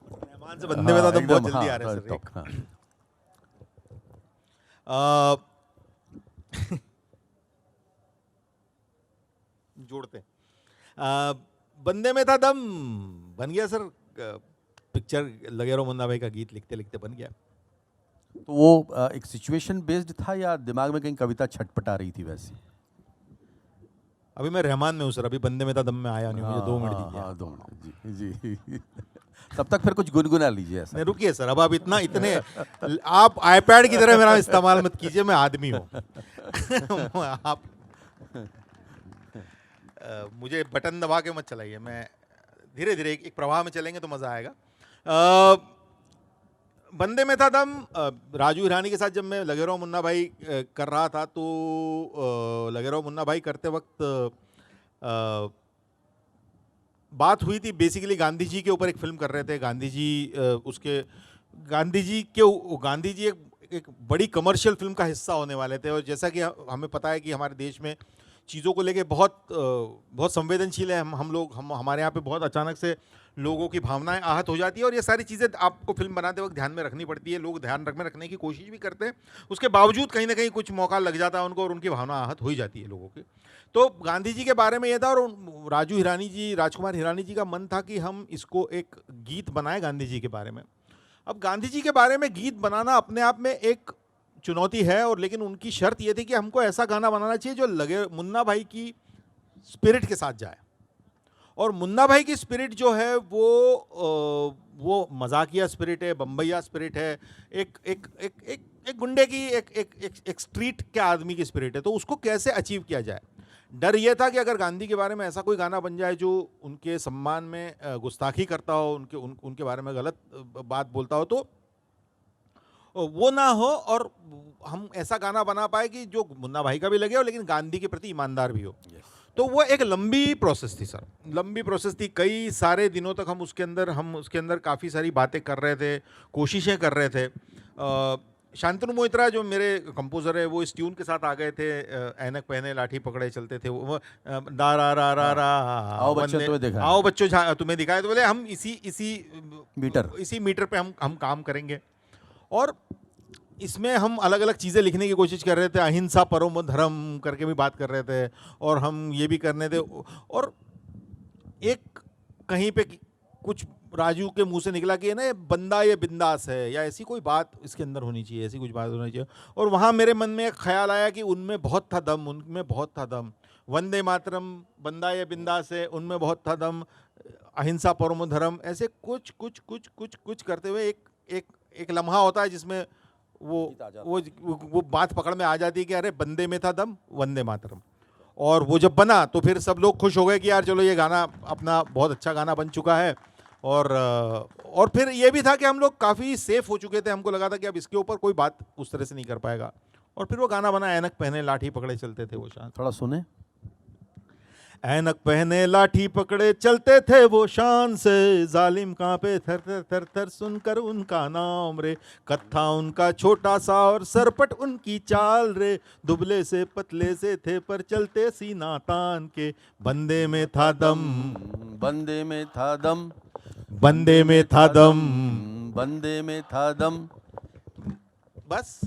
रहमान से बंदे में था दम बहुत एकदम, जल्दी हाँ, आ रहा है सर। हाँ। जोड़ते बंदे में था दम बन गया सर। पिक्चर लगे रहो मुन्ना भाई का गीत लिखते लिखते बन गया। तो वो एक सिचुएशन बेस्ड था या दिमाग में कहीं कविता छटपटा रही थी वैसी? अभी मैं रहमान में हूँ सर, अभी बंदे में था दम में आया नहीं, मुझे 2 मिनट दीजिए। हाँ, 2 मिनट जी जी। तब तक फिर कुछ गुनगुना लीजिए ऐसा। नहीं रुकिए सर, अब आप इतने आप आईपैड की तरह मेरा इस्तेमाल मत कीजिए, मैं आदमी हूँ। आप मुझे बटन दबा के मत चलाइए, मैं धीरे धीरे एक प्रवाह में चलेंगे तो मज़ा आएगा। बंदे में था दम राजू हिरानी के साथ जब मैं लगे रहो मुन्ना भाई कर रहा था, तो लगे रहो मुन्ना भाई करते वक्त बात हुई थी बेसिकली गांधी जी के ऊपर एक फिल्म कर रहे थे। गांधी जी एक बड़ी कमर्शियल फिल्म का हिस्सा होने वाले थे, और जैसा कि हमें पता है कि हमारे देश में चीज़ों को लेके बहुत संवेदनशील है हम लोग। हमारे यहाँ पे बहुत अचानक से लोगों की भावनाएं आहत हो जाती है, और ये सारी चीज़ें आपको फिल्म बनाते वक्त ध्यान में रखनी पड़ती है। लोग ध्यान में रखने की कोशिश भी करते हैं, उसके बावजूद कहीं ना कहीं कुछ मौका लग जाता है उनको, और उनकी भावना आहत हो ही जाती है लोगों की। तो गांधी जी के बारे में ये था, और राजकुमार हिरानी जी का मन था कि हम इसको एक गीत बनाएं गांधी जी के बारे में। अब गांधी जी के बारे में गीत बनाना अपने आप में एक चुनौती है, और लेकिन उनकी शर्त ये थी कि हमको ऐसा गाना बनाना चाहिए जो लगे मुन्ना भाई की स्पिरिट के साथ जाए। और मुन्ना भाई की स्पिरिट जो है वो वो मजाकिया स्पिरिट है, बम्बैया स्पिरिट है, एक एक एक एक एक गुंडे की, एक स्ट्रीट के आदमी की स्पिरिट है। तो उसको कैसे अचीव किया जाए? डर ये था कि अगर गांधी के बारे में ऐसा कोई गाना बन जाए जो उनके सम्मान में गुस्ताखी करता हो, उनके बारे में गलत बात बोलता हो, तो वो ना हो, और हम ऐसा गाना बना पाए कि जो मुन्ना भाई का भी लगे हो लेकिन गांधी के प्रति ईमानदार भी हो। तो वो एक लंबी प्रोसेस थी सर, लंबी प्रोसेस थी। कई सारे दिनों तक हम उसके अंदर काफ़ी सारी बातें कर रहे थे, कोशिशें कर रहे थे। शांतनु मोहित्रा जो मेरे कंपोजर है, वो इस ट्यून के साथ आ गए थे, ऐनक पहने लाठी पकड़े चलते थे, वो दा रा रा रा रा, आओ बच्चों तुम्हें दिखाएं। आओ बच्चों तुम्हें दिखाए। तो बोले हम इसी मीटर पे हम काम करेंगे। और इसमें हम अलग अलग चीज़ें लिखने की कोशिश कर रहे थे, अहिंसा परमो धर्म करके भी बात कर रहे थे, और हम ये भी करने थे। और एक कहीं पे कुछ राजू के मुंह से निकला कि ना, ये बंदा ये बिंदास है, या ऐसी कोई बात इसके अंदर होनी चाहिए, ऐसी कुछ बात होनी चाहिए। और वहाँ मेरे मन में एक ख्याल आया कि उनमें बहुत था दम, उनमें बहुत था दम। वंदे मातरम, बंदा ये बिंदास है, उनमें बहुत था दम। अहिंसा परमो धर्म, ऐसे कुछ कुछ कुछ कुछ कुछ करते हुए एक लम्हा होता है जिसमें वो बात पकड़ में आ जाती है कि अरे बंदे में था दम, वंदे मातरम। और वो जब बना तो फिर सब लोग खुश हो गए कि यार चलो ये गाना अपना बहुत अच्छा गाना बन चुका है। और फिर ये भी था कि हम लोग काफ़ी सेफ हो चुके थे, हमको लगा था कि अब इसके ऊपर कोई बात उस तरह से नहीं कर पाएगा। और फिर वो गाना बना, ऐनक पहने लाठी पकड़े चलते थे। वो शान थोड़ा सुने। ऐनक पहने लाठी पकड़े चलते थे वो शान से, जालिम कांपे थर थर थर थर सुनकर उनका नाम रे। कत्था उनका छोटा सा और सरपट उनकी चाल रे, दुबले से पतले से थे पर चलते सीना तान के। बंदे में था दम, बंदे में था दम, बंदे में था दम, बंदे में था दम। बस।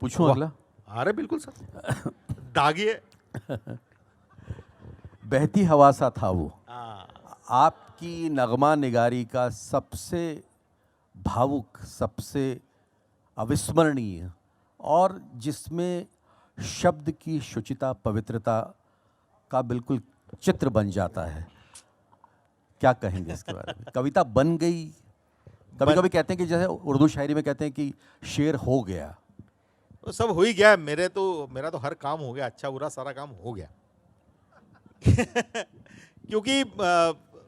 पूछूं अगला? अरे बिल्कुल सर, दागिए। बहती हवा सा था वो, आपकी नगमा निगारी का सबसे भावुक, सबसे अविस्मरणीय, और जिसमें शब्द की शुचिता, पवित्रता का बिल्कुल चित्र बन जाता है। क्या कहेंगे इसके बारे में? कविता बन गई। कभी कभी कहते हैं कि जैसे उर्दू शायरी में कहते हैं कि शेर हो गया। तो सब हो ही गया। मेरा तो हर काम हो गया, अच्छा बुरा सारा काम हो गया। क्योंकि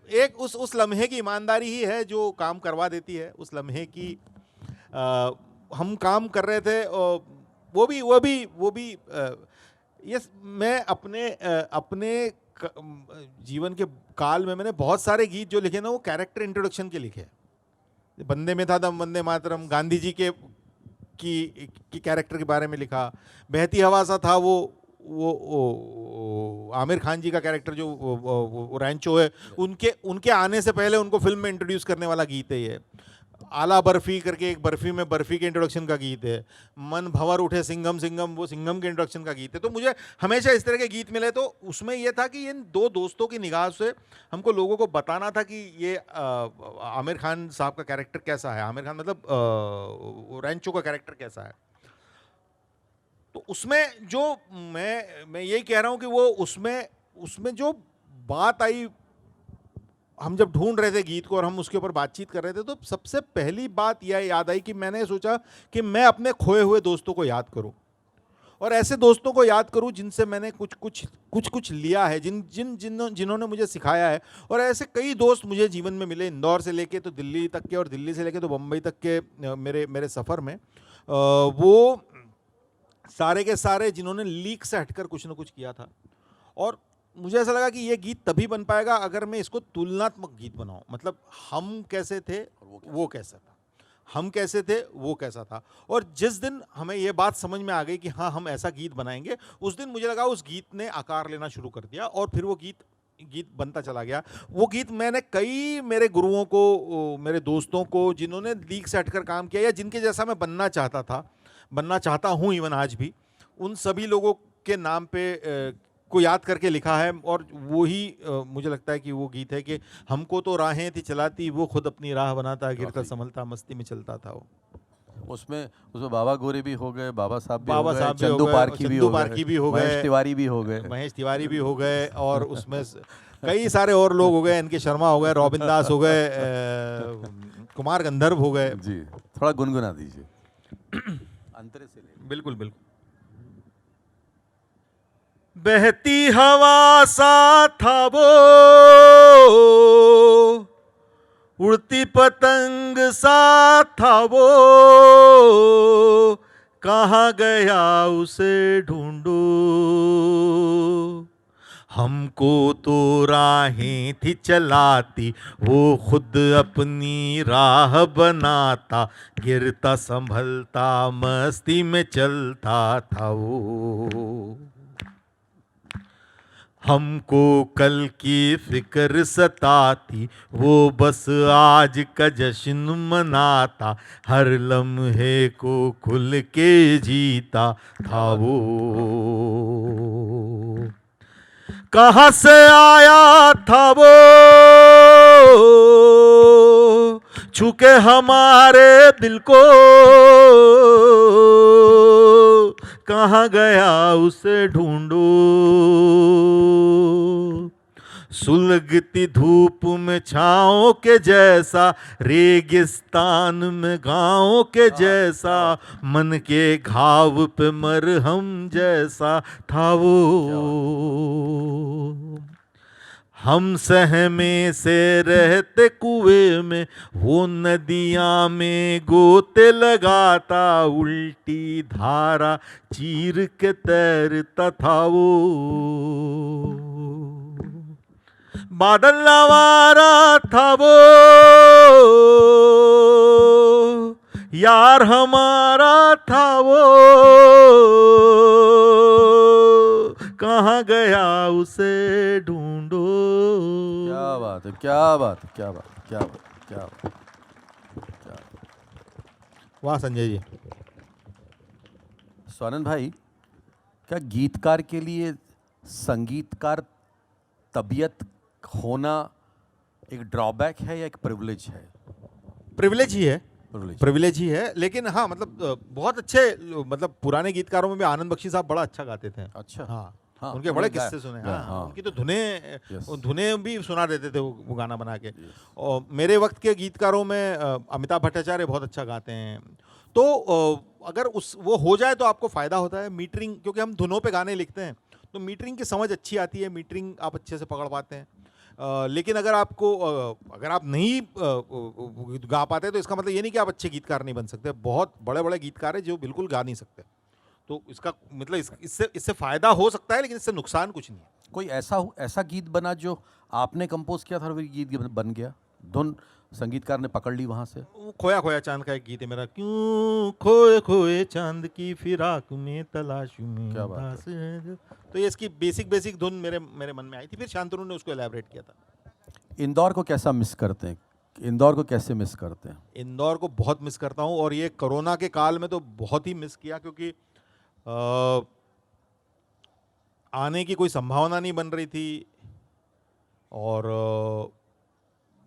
एक उस लम्हे की ईमानदारी ही है जो काम करवा देती है। उस लम्हे की हम काम कर रहे थे, वो भी ये मैं अपने जीवन के काल में मैंने बहुत सारे गीत जो लिखे ना, वो कैरेक्टर इंट्रोडक्शन के लिखे। बंदे में था दम, वंदे मातरम, गांधी जी के की कैरेक्टर के बारे में लिखा। बहती हवा सा था वो आमिर खान जी का कैरेक्टर जो वो रैंचो है, उनके आने से पहले उनको फिल्म में इंट्रोड्यूस करने वाला गीत है ये। आला बर्फी करके एक बर्फी में बर्फी के इंट्रोडक्शन का गीत है। मन भंवर उठे सिंघम सिंघम, वो सिंघम के इंट्रोडक्शन का गीत है। तो मुझे हमेशा इस तरह के गीत मिले, तो उसमें यह था कि इन दो दोस्तों की निगाह से हमको लोगों को बताना था कि ये आमिर खान साहब का कैरेक्टर कैसा है, आमिर खान मतलब रैंचो का कैरेक्टर कैसा है। तो उसमें जो मैं यही कह रहा हूँ कि वो उसमें जो बात आई, हम जब ढूंढ रहे थे गीत को और हम उसके ऊपर बातचीत कर रहे थे, तो सबसे पहली बात यह याद आई कि मैंने सोचा कि मैं अपने खोए हुए दोस्तों को याद करूं, और ऐसे दोस्तों को याद करूं जिनसे मैंने कुछ लिया है, जिन्होंने मुझे सिखाया है। और ऐसे कई दोस्त मुझे जीवन में मिले, इंदौर से लेके तो दिल्ली तक के, और दिल्ली से लेके तो बम्बई तक के मेरे सफ़र में। वो सारे के सारे जिन्होंने लीक से हटकर कुछ ना कुछ किया था। और मुझे ऐसा लगा कि ये गीत तभी बन पाएगा अगर मैं इसको तुलनात्मक गीत बनाऊं। मतलब हम कैसे थे, वो कैसा था, हम कैसे थे, वो कैसा था। और जिस दिन हमें ये बात समझ में आ गई कि हाँ हम ऐसा गीत बनाएंगे, उस दिन मुझे लगा उस गीत ने आकार लेना शुरू कर दिया, और फिर वो गीत बनता चला गया। वो गीत मैंने कई मेरे गुरुओं को, मेरे दोस्तों को, जिन्होंने लीक से हटकर काम किया या जिनके जैसा मैं बनना चाहता हूँ इवन आज भी, उन सभी लोगों के नाम पे को याद करके लिखा है। और वो ही मुझे लगता है कि वो गीत है कि हमको तो राहें थी चलाती, वो खुद अपनी राह बनाता, गिरता संभलता, मस्ती में चलता था वो। उसमें उसमें बाबा गोरे भी हो गए, बाबा साहब भी बाबा हो गए, साहब भी हो चंदू गए, पारखी भी चंदू हो पारखी भी हो गए, महेश गए, तिवारी भी हो गए। महेश तिवारी भी हो गए, और उसमें कई सारे और लोग हो गए, एनके शर्मा हो गए, रॉबिन दास हो गए, कुमार गंधर्व हो गए। जी, थोड़ा गुनगुना दीजिए। अंतरे से ले। बिल्कुल बिल्कुल। बहती हवा सा था वो, उड़ती पतंग सा था वो, कहाँ गया उसे ढूंढो। हमको तो राहें थी चलाती, वो खुद अपनी राह बनाता, गिरता संभलता मस्ती में चलता था वो। हमको कल की फिक्र सताती, वो बस आज का जश्न मनाता, हर लम्हे को खुल के जीता था वो। कहाँ से आया था वो, छूके हमारे दिल को, कहाँ गया उसे ढूंढो। सुलगती धूप में छाँव के जैसा, रेगिस्तान में गाँव के जैसा, मन के घाव पे मरहम जैसा था वो। हम सहमे से रहते कुएं में, वो नदियां में गोते लगाता, उल्टी धारा चीर के तैरता था वो। बादल नवारा था वो, यार हमारा था वो, कहाँ गया उसे ढूंढो। क्या बात है, क्या बात है, क्या बात है, क्या बात है, क्या बात है, क्या बात है। वाह संजय जी। स्वानंद भाई, क्या गीतकार के लिए संगीतकार तबीयत होना एक ड्रॉबैक है या एक प्रिविलेज है? प्रिविलेज ही है, प्रिविलेज। प्रिविलेज ही है, लेकिन हाँ मतलब बहुत अच्छे, मतलब पुराने गीतकारों में भी आनंद बख्शी साहब बड़ा अच्छा गाते थे। अच्छा। हाँ, हाँ, उनके उन्होंने बड़े किस्से सुने। गाया, हाँ, हाँ। उनकी तो धुनें, Yes. धुनें भी सुना देते थे वो गाना बना के। और मेरे वक्त के गीतकारों में अमिताभ भट्टाचार्य बहुत अच्छा गाते हैं। तो अगर उस वो हो जाए तो आपको फ़ायदा होता है मीटरिंग, क्योंकि हम धुनों पे गाने लिखते हैं तो मीटरिंग की समझ अच्छी आती है, मीटरिंग आप अच्छे से पकड़ पाते हैं। लेकिन अगर आपको अगर आप नहीं गा पाते तो इसका मतलब ये नहीं कि आप अच्छे गीतकार नहीं बन सकते। बहुत बड़े बड़े गीतकार हैं जो बिल्कुल गा नहीं सकते। तो इसका मतलब इससे फ़ायदा हो सकता है, लेकिन इससे नुकसान कुछ नहीं है। कोई ऐसा गीत बना जो आपने कंपोज किया था और वो गीत बन गया, धुन संगीतकार ने पकड़ ली वहां से? वो खोया खोया चांद का एक गीत है मेरा, क्यों खोए खोए चांद की फिराक में तलाश में क्या बात है। उदास है जो। तो ये इसकी बेसिक धुन मेरे मन में आई थी, फिर शांतनु ने उसको एलैबोरेट किया था। इंदौर को कैसा मिस करते हैं? इंदौर को कैसे मिस करते हैं? इंदौर को बहुत मिस करता हूँ, और ये कोरोना के काल में तो बहुत ही मिस किया, क्योंकि आने की कोई संभावना नहीं बन रही थी, और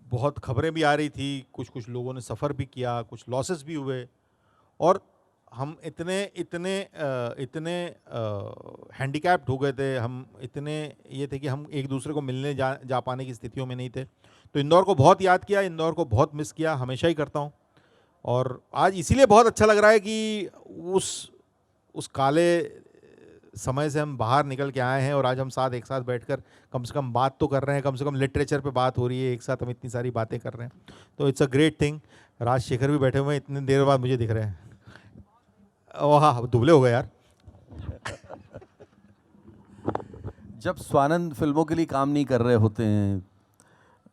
बहुत खबरें भी आ रही थी, कुछ लोगों ने सफ़र भी किया, कुछ लॉसेस भी हुए, और हम इतने हैंडीकैप्ड हो गए थे, हम इतने ये थे कि हम एक दूसरे को मिलने जा पाने की स्थितियों में नहीं थे। तो इंदौर को बहुत याद किया, इंदौर को बहुत मिस किया, हमेशा ही करता हूँ। और आज इसीलिए बहुत अच्छा लग रहा है कि उस काले समय से हम बाहर निकल के आए हैं, और आज हम एक साथ बैठकर कम से कम बात तो कर रहे हैं, कम से कम लिटरेचर पे बात हो रही है, एक साथ हम इतनी सारी बातें कर रहे हैं। तो it's a great thing. Rajshekhar भी बैठे हुए हैं, इतनी देर बाद मुझे दिख रहे हैं। ओह हाँ, दुबले हो गए यार। जब स्वानंद फिल्मों के लिए काम नहीं कर रहे होते हैं,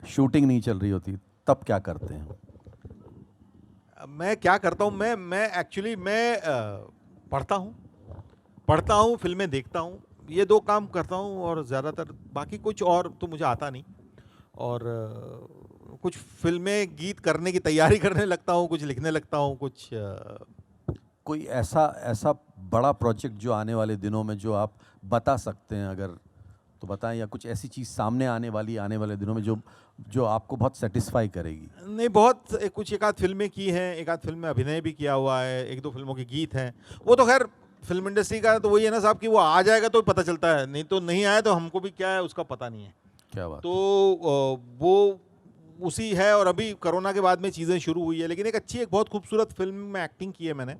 शूटिंग नहीं चल रही होती, तब क्या करते हैं? मैं क्या करता हूँ, मैं एक्चुअली पढ़ता हूँ, फिल्में देखता हूँ, ये दो काम करता हूँ, और ज़्यादातर बाकी कुछ और तो मुझे आता नहीं। और कुछ फिल्में गीत करने की तैयारी करने लगता हूँ, कुछ लिखने लगता हूँ, कुछ कोई ऐसा बड़ा प्रोजेक्ट जो आने वाले दिनों में जो आप बता सकते हैं, अगर तो बताएं, या कुछ ऐसी चीज़ सामने आने वाले दिनों में जो जो आपको बहुत सेटिस्फाई करेगी? नहीं, बहुत कुछ एक आध फिल्में की हैं, एक आध फिल्म में अभिनय भी किया हुआ है, एक दो फिल्मों के गीत हैं। वो तो खैर फिल्म इंडस्ट्री का तो वही है ना साहब कि वो आ जाएगा तो पता चलता है, नहीं तो नहीं आया तो हमको भी क्या है उसका पता नहीं है। क्या बात। तो वो उसी है, और अभी कोरोना के बाद में चीज़ें शुरू हुई है, लेकिन एक अच्छी एक बहुत खूबसूरत फिल्म में एक्टिंग की है मैंने।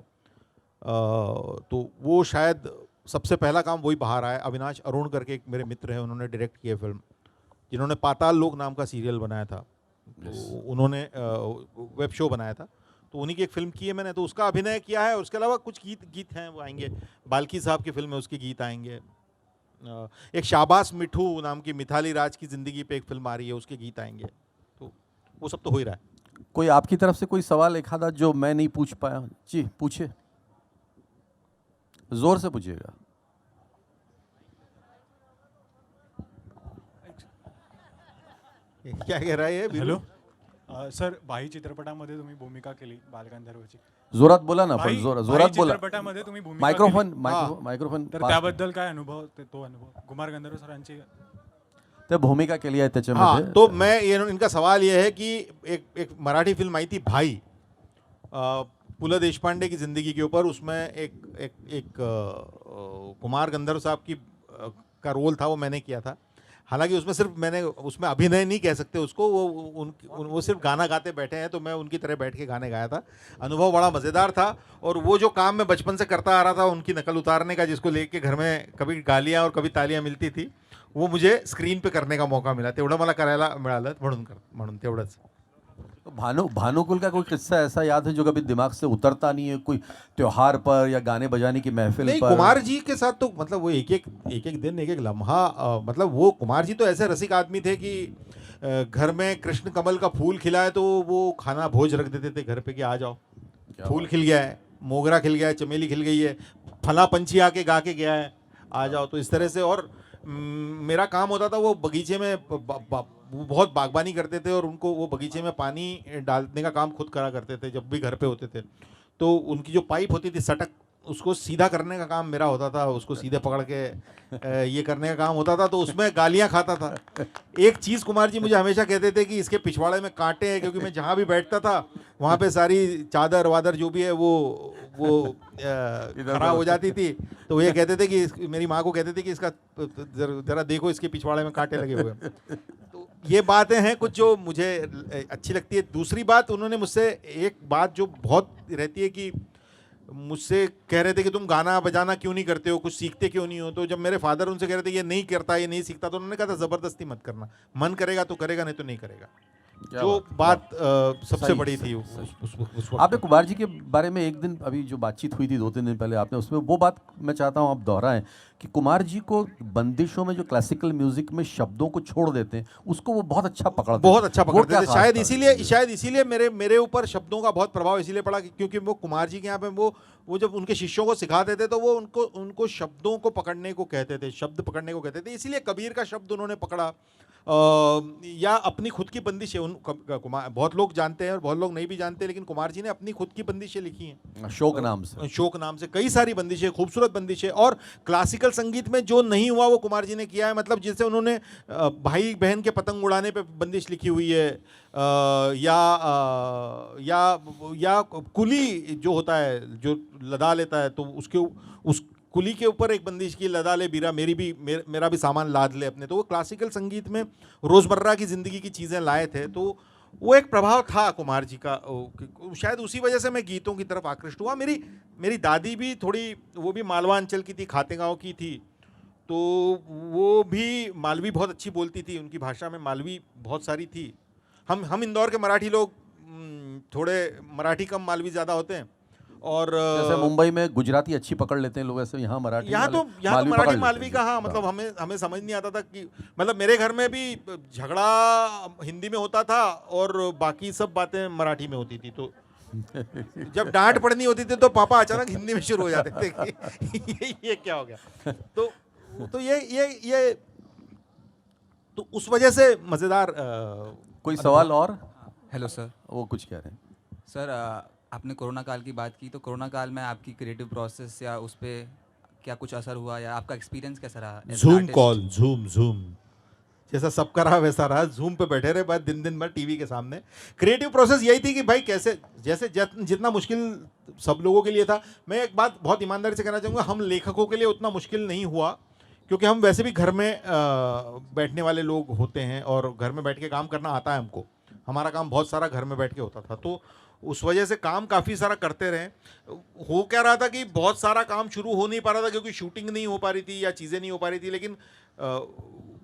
तो वो शायद सबसे पहला काम वही बाहर आया। अविनाश अरुण करके एक मेरे मित्र हैं, उन्होंने डायरेक्ट की है फिल्म, जिन्होंने पाताल लोक नाम का सीरियल बनाया था, तो उन्होंने वेब शो बनाया था, तो उन्हीं की एक फिल्म की है मैंने, तो उसका अभिनय किया है। और उसके अलावा कुछ गीत हैं वो आएंगे, बाल्की साहब की फिल्म है उसके गीत आएंगे। एक शाबाश मिठू नाम की मिथाली राज की ज़िंदगी पे एक फिल्म आ रही है, उसके गीत आएंगे। तो वो सब तो हो ही रहा है। कोई आपकी तरफ से कोई सवाल एक आधा जो मैं नहीं पूछ पाया? जी पूछिए, जोर से पूछिएगा। क्या कह रहा है? हॅलो सर, भाई चित्रपटामध्ये तुम्ही भूमिका केली बालगंधर्वची. जोरात बोला ना, पण भाई जोरात बोला. चित्रपटामध्ये तुम्ही भूमिका मायक्रोफोन केली. मायक्रोफोन तर पास त्याबद्दल काय अनुभव, तो अनुभव कुमार गंधर्व सरांची. ते भूमिका केली आहे हाँ, त्याच्यामध्ये. तो मैं इनका सवाल ये है कि एक मराठी फिल्म आई थी भाई, पु ल देशपांडे की ज़िंदगी के ऊपर। उसमें एक कुमार गंधर्व साहब की का रोल था, वो मैंने किया था। हालांकि उसमें सिर्फ मैंने उसमें अभिनय नहीं कह सकते उसको, वो सिर्फ गाना गाते बैठे हैं, तो मैं उनकी तरह बैठ के गाने गाया था। अनुभव बड़ा मज़ेदार था, और वो जो काम मैं बचपन से करता आ रहा था उनकी नकल उतारने का, जिसको लेके घर में कभी गालियाँ और कभी तालियाँ मिलती थी, वो मुझे स्क्रीन पे करने का मौका मिला, तेवढं मला करायला मिळालं, म्हणून तेवढंच. तो भानुकुल का कोई किस्सा ऐसा याद है जो कभी दिमाग से उतरता नहीं है, कोई त्योहार पर या गाने बजाने की महफिल नहीं, पर? कुमार जी के साथ तो मतलब वो एक एक दिन एक एक लम्हा, मतलब वो कुमार जी तो ऐसे रसिक आदमी थे कि घर में कृष्ण कमल का फूल खिला है तो वो खाना भोज रख देते थे घर पे कि आ जाओ, फूल खिल गया है, मोगरा खिल गया है, चमेली खिल गई है, फला पंछी आके गा के गया है, आ जाओ। तो इस तरह से, और मेरा काम होता था वो बगीचे में वो बहुत बागबानी करते थे, और उनको वो बगीचे में पानी डालने का काम खुद करा करते थे जब भी घर पे होते थे। तो उनकी जो पाइप होती थी सटक, उसको सीधा करने का काम मेरा होता था, उसको सीधे पकड़ के ये करने का काम होता था, तो उसमें गालियां खाता था। एक चीज़ कुमार जी मुझे हमेशा कहते थे कि इसके पिछवाड़े में कांटे हैं, क्योंकि मैं जहाँ भी बैठता था वहाँ पे सारी चादर वादर जो भी है वो खराब हो जाती थी। तो ये कहते थे कि मेरी माँ को कहते थे कि इसका जरा देखो, इसके पिछवाड़े में कांटे लगे हुए हैं। तो ये बातें हैं कुछ जो मुझे अच्छी लगती है। दूसरी बात, उन्होंने मुझसे एक बात जो बहुत रहती है कि मुझसे कह रहे थे कि तुम गाना बजाना क्यों नहीं करते हो, कुछ सीखते क्यों नहीं हो। तो जब मेरे फादर उनसे कह रहे थे ये नहीं करता, ये नहीं सीखता, तो उन्होंने कहा था ज़बरदस्ती मत करना, मन करेगा तो करेगा, नहीं तो नहीं करेगा। जो बात सबसे बड़ी थी उस वक्त। आपने कुमार जी के बारे में एक दिन अभी जो बातचीत हुई थी 2-3 दिन पहले, आपने उसमें वो बात मैं चाहता हूँ आप दोहराएं कि कुमार जी को बंदिशों में जो क्लासिकल म्यूजिक में शब्दों को छोड़ देते हैं, उसको वो बहुत अच्छा पकड़ते बहुत अच्छा वो पकड़ते क्या थे। खास शायद था? इसीलिए मेरे ऊपर शब्दों का बहुत प्रभाव इसलिए पड़ा क्योंकि वो कुमार जी के यहाँ पे वो जब उनके शिष्यों को सिखाते थे तो वो उनको शब्दों को पकड़ने को कहते थे, शब्द पकड़ने को कहते थे। इसीलिए कबीर का शब्द उन्होंने पकड़ा, या अपनी खुद की बंदिशें कुमार, बहुत लोग जानते हैं और बहुत लोग नहीं भी जानते, लेकिन कुमार जी ने अपनी खुद की बंदिशें लिखी हैं। शोक नाम से। शोक नाम से कई सारी बंदिशें, खूबसूरत बंदिशें। और क्लासिकल संगीत में जो नहीं हुआ वो कुमार जी ने किया है। मतलब जैसे उन्होंने भाई बहन के पतंग उड़ाने पे बंदिश लिखी हुई है, या कुली जो होता है जो लदा लेता है, तो उस कुली के ऊपर एक बंदिश की, लदा ले बीरा मेरा भी सामान लाद ले अपने। तो वो क्लासिकल संगीत में रोज़मर्रा की ज़िंदगी की चीज़ें लाए थे। तो वो एक प्रभाव था कुमार जी का, शायद उसी वजह से मैं गीतों की तरफ आकृष्ट हुआ। मेरी दादी भी थोड़ी, वो भी मालवा अंचल की थी, खातेगांव की थी, तो वो भी मालवी बहुत अच्छी बोलती थी, उनकी भाषा में मालवी बहुत सारी थी। हम इंदौर के मराठी लोग थोड़े मराठी कम, मालवी ज़्यादा होते हैं। और जैसे मुंबई में गुजराती अच्छी पकड़ लेते हैं लोग, ऐसे यहाँ मराठी यहाँ तो मालवी मराठी पकड़ लेते मालवी हैं। का, हाँ, मतलब हमें समझ नहीं आता था कि, मतलब मेरे घर में भी झगड़ा हिंदी में होता था और बाकी सब बातें मराठी में होती थी। तो जब डांट पड़नी होती थी तो पापा अचानक हिंदी में शुरू हो जाते थे कि ये क्या हो गया। तो ये तो उस वजह से मज़ेदार। कोई सवाल और? Hello sir. वो कुछ कह रहे हैं सर, आपने कोरोना काल की बात की, तो कोरोना काल में आपकी क्रिएटिव प्रोसेस या उस पे क्या कुछ असर हुआ या आपका एक्सपीरियंस कैसा रहा as an zoom artist? Call, zoom जैसा सबका रहा वैसा रहा, जूम पे बैठे रहे बाद दिन भर टीवी के सामने। क्रिएटिव प्रोसेस यही थी कि भाई कैसे जैसे जितना मुश्किल सब लोगों के लिए था, मैं एक बात बहुत ईमानदारी से कहना चाहूँगा, हम लेखकों के लिए उतना मुश्किल नहीं हुआ, क्योंकि हम वैसे भी घर में बैठने वाले लोग होते हैं और घर में बैठ के काम करना आता है हमको। हमारा काम बहुत सारा घर में बैठ के होता था, तो उस वजह से काम काफ़ी सारा करते रहे। हो क्या रहा था कि बहुत सारा काम शुरू हो नहीं पा रहा था क्योंकि शूटिंग नहीं हो पा रही थी या चीज़ें नहीं हो पा रही थी, लेकिन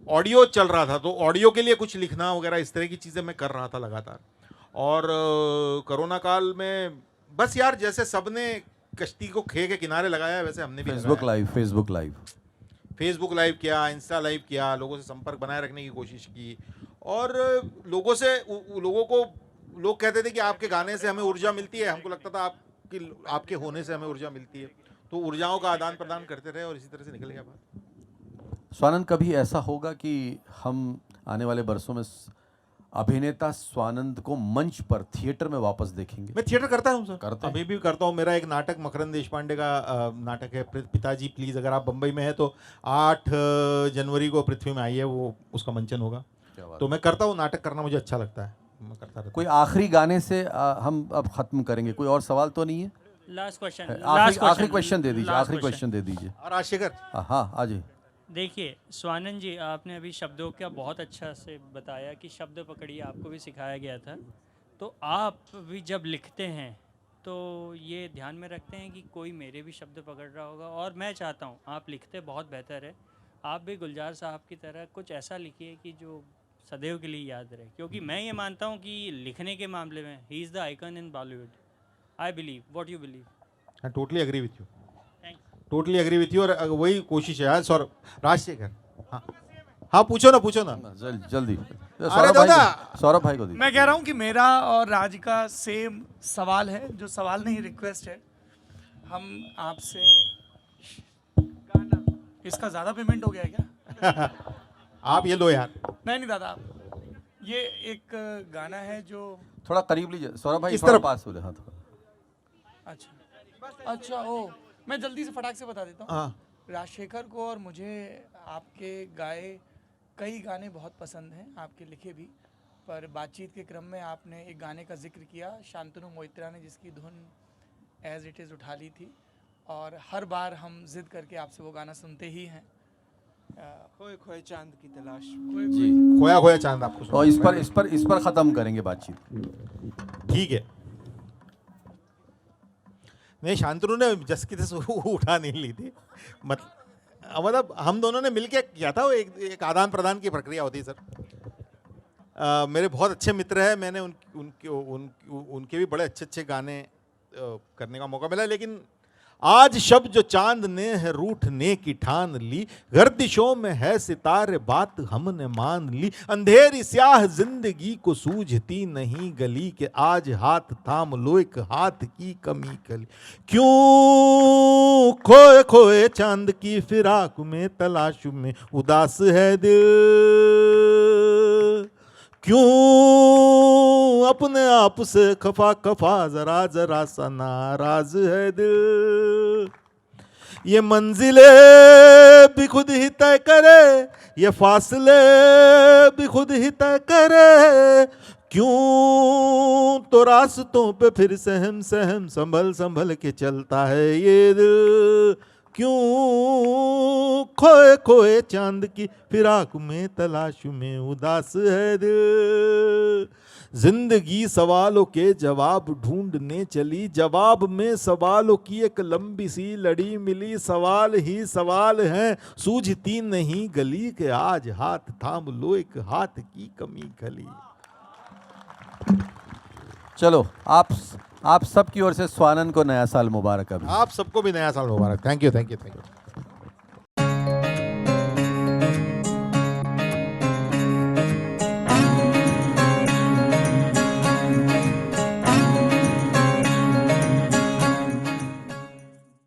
ऑडियो चल रहा था, तो ऑडियो के लिए कुछ लिखना वगैरह इस तरह की चीज़ें मैं कर रहा था लगातार। और कोरोना काल में बस यार जैसे सबने कश्ती को खे के किनारे लगाया है, वैसे हमने भी फेसबुक लगाया। लाइव फेसबुक लाइव किया, इंस्टा लाइव किया, लोगों से संपर्क बनाए रखने की कोशिश की, और लोगों से लोगों को लोग कहते थे कि आपके गाने से हमें ऊर्जा मिलती है, हमको लगता था आपके होने से हमें ऊर्जा मिलती है, तो ऊर्जाओं का आदान प्रदान करते रहे और इसी तरह से निकल गया बात। स्वानंद, कभी ऐसा होगा कि हम आने वाले बरसों में अभिनेता स्वानंद को मंच पर थिएटर में वापस देखेंगे? मैं थिएटर करता हूँ सर, करते हैं? अभी भी करता हूँ। मेरा एक नाटक मकरंद देशपांडे का नाटक है पिताजी प्लीज़, अगर आप बम्बई में हैं तो 8 जनवरी को पृथ्वी में आई है, वो उसका मंचन होगा। तो मैं करता हूँ, नाटक करना मुझे अच्छा लगता है, मैं करता रहता हूँ। कोई आखिरी गाने से हम अब खत्म करेंगे, कोई और सवाल तो नहीं है? लास्ट क्वेश्चन, आखिरी क्वेश्चन दे दीजिए, आखिरी क्वेश्चन दे दीजिए। और राजशेखर, हाँ आ जाइए। देखिए स्वानंद जी, आपने अभी शब्दों का बहुत अच्छा से बताया कि शब्द पकड़िए, आपको भी सिखाया गया था। तो आप भी जब लिखते हैं तो ये ध्यान में रखते हैं कि कोई मेरे भी शब्द पकड़ रहा होगा, और मैं चाहता हूँ आप लिखते बहुत बेहतर है, आप भी गुलजार साहब की तरह कुछ ऐसा लिखिए कि जो सदैव के लिए याद रहे, क्योंकि मैं ये मानता हूँ कि लिखने के मामले में he is the icon in Bollywood. I believe, what you believe? I totally agree with you, thanks. Totally agree with you, और वही कोशिश है यार। सौरभ, राजशेखर, हाँ हाँ पूछो ना। जल्दी अरे सौरभ भाई को दीजिए। मैं कह रहा हूँ कि मेरा और राज का सेम सवाल है, जो सवाल नहीं रिक्वेस्ट है। हम आपसे गाना, इसका ज़्यादा पेमेंट हो गया है क्या? आप ये लो यार। नहीं दादा, ये एक गाना है जो, थोड़ा करीब लीजिए सौरभ भाई, इस थोड़ा तरफ। पास हो जाए। हाँ थोड़ा। अच्छा ओ, मैं जल्दी से फटाक से बता देता हूँ। हाँ, राजशेखर को और मुझे आपके गाए कई गाने बहुत पसंद हैं, आपके लिखे भी, पर बातचीत के क्रम में आपने एक गाने का जिक्र किया, शांतनु मोइत्रा ने जिसकी धुन एज इट इज़ उठा ली थी, और हर बार हम जिद करके आपसे वो गाना सुनते ही हैं। खोए खोए चांद की तलाश। जी, खोया चांद आपको और इस पर खत्म करेंगे बातचीत। ठीक है। नहीं, शांतनु ने जस की तस उठा नहीं ली थी, मतलब हम दोनों ने मिलके किया था, वो एक आदान प्रदान की प्रक्रिया होती है सर। मेरे बहुत अच्छे मित्र हैं, मैंने उनके भी बड़े अच्छे गाने करने का मौका मिला, लेकिन आज शब जो चांद ने है रूठने की ठान ली, गर्दिशों में है सितारे बात हमने मान ली, अंधेरी स्याह जिंदगी को सूझती नहीं गली, के आज हाथ थाम लो एक हाथ की कमी कली, क्यों खोए खोए चांद की फिराक में तलाश में उदास है दिल, क्यों अपने आप से खफा खफा जरा जरा सा नाराज है दिल, ये मंजिले भी खुद ही तय करे, ये फासले भी खुद ही तय करे, क्यों तो रास्तों पे फिर सहम सहम संभल संभल के चलता है ये दिल, क्यों खोए खोए चांद की फिराक में तलाश में उदास है दिल, जिंदगी सवालों के जवाब ढूंढने चली, जवाब में सवालों की एक लंबी सी लड़ी मिली, सवाल ही सवाल हैं सूझती नहीं गली, के आज हाथ थाम लो एक हाथ की कमी खली। चलो, आप सबकी ओर से स्वानंद को नया साल मुबारक। अभी आप सबको भी नया साल मुबारक। Thank you.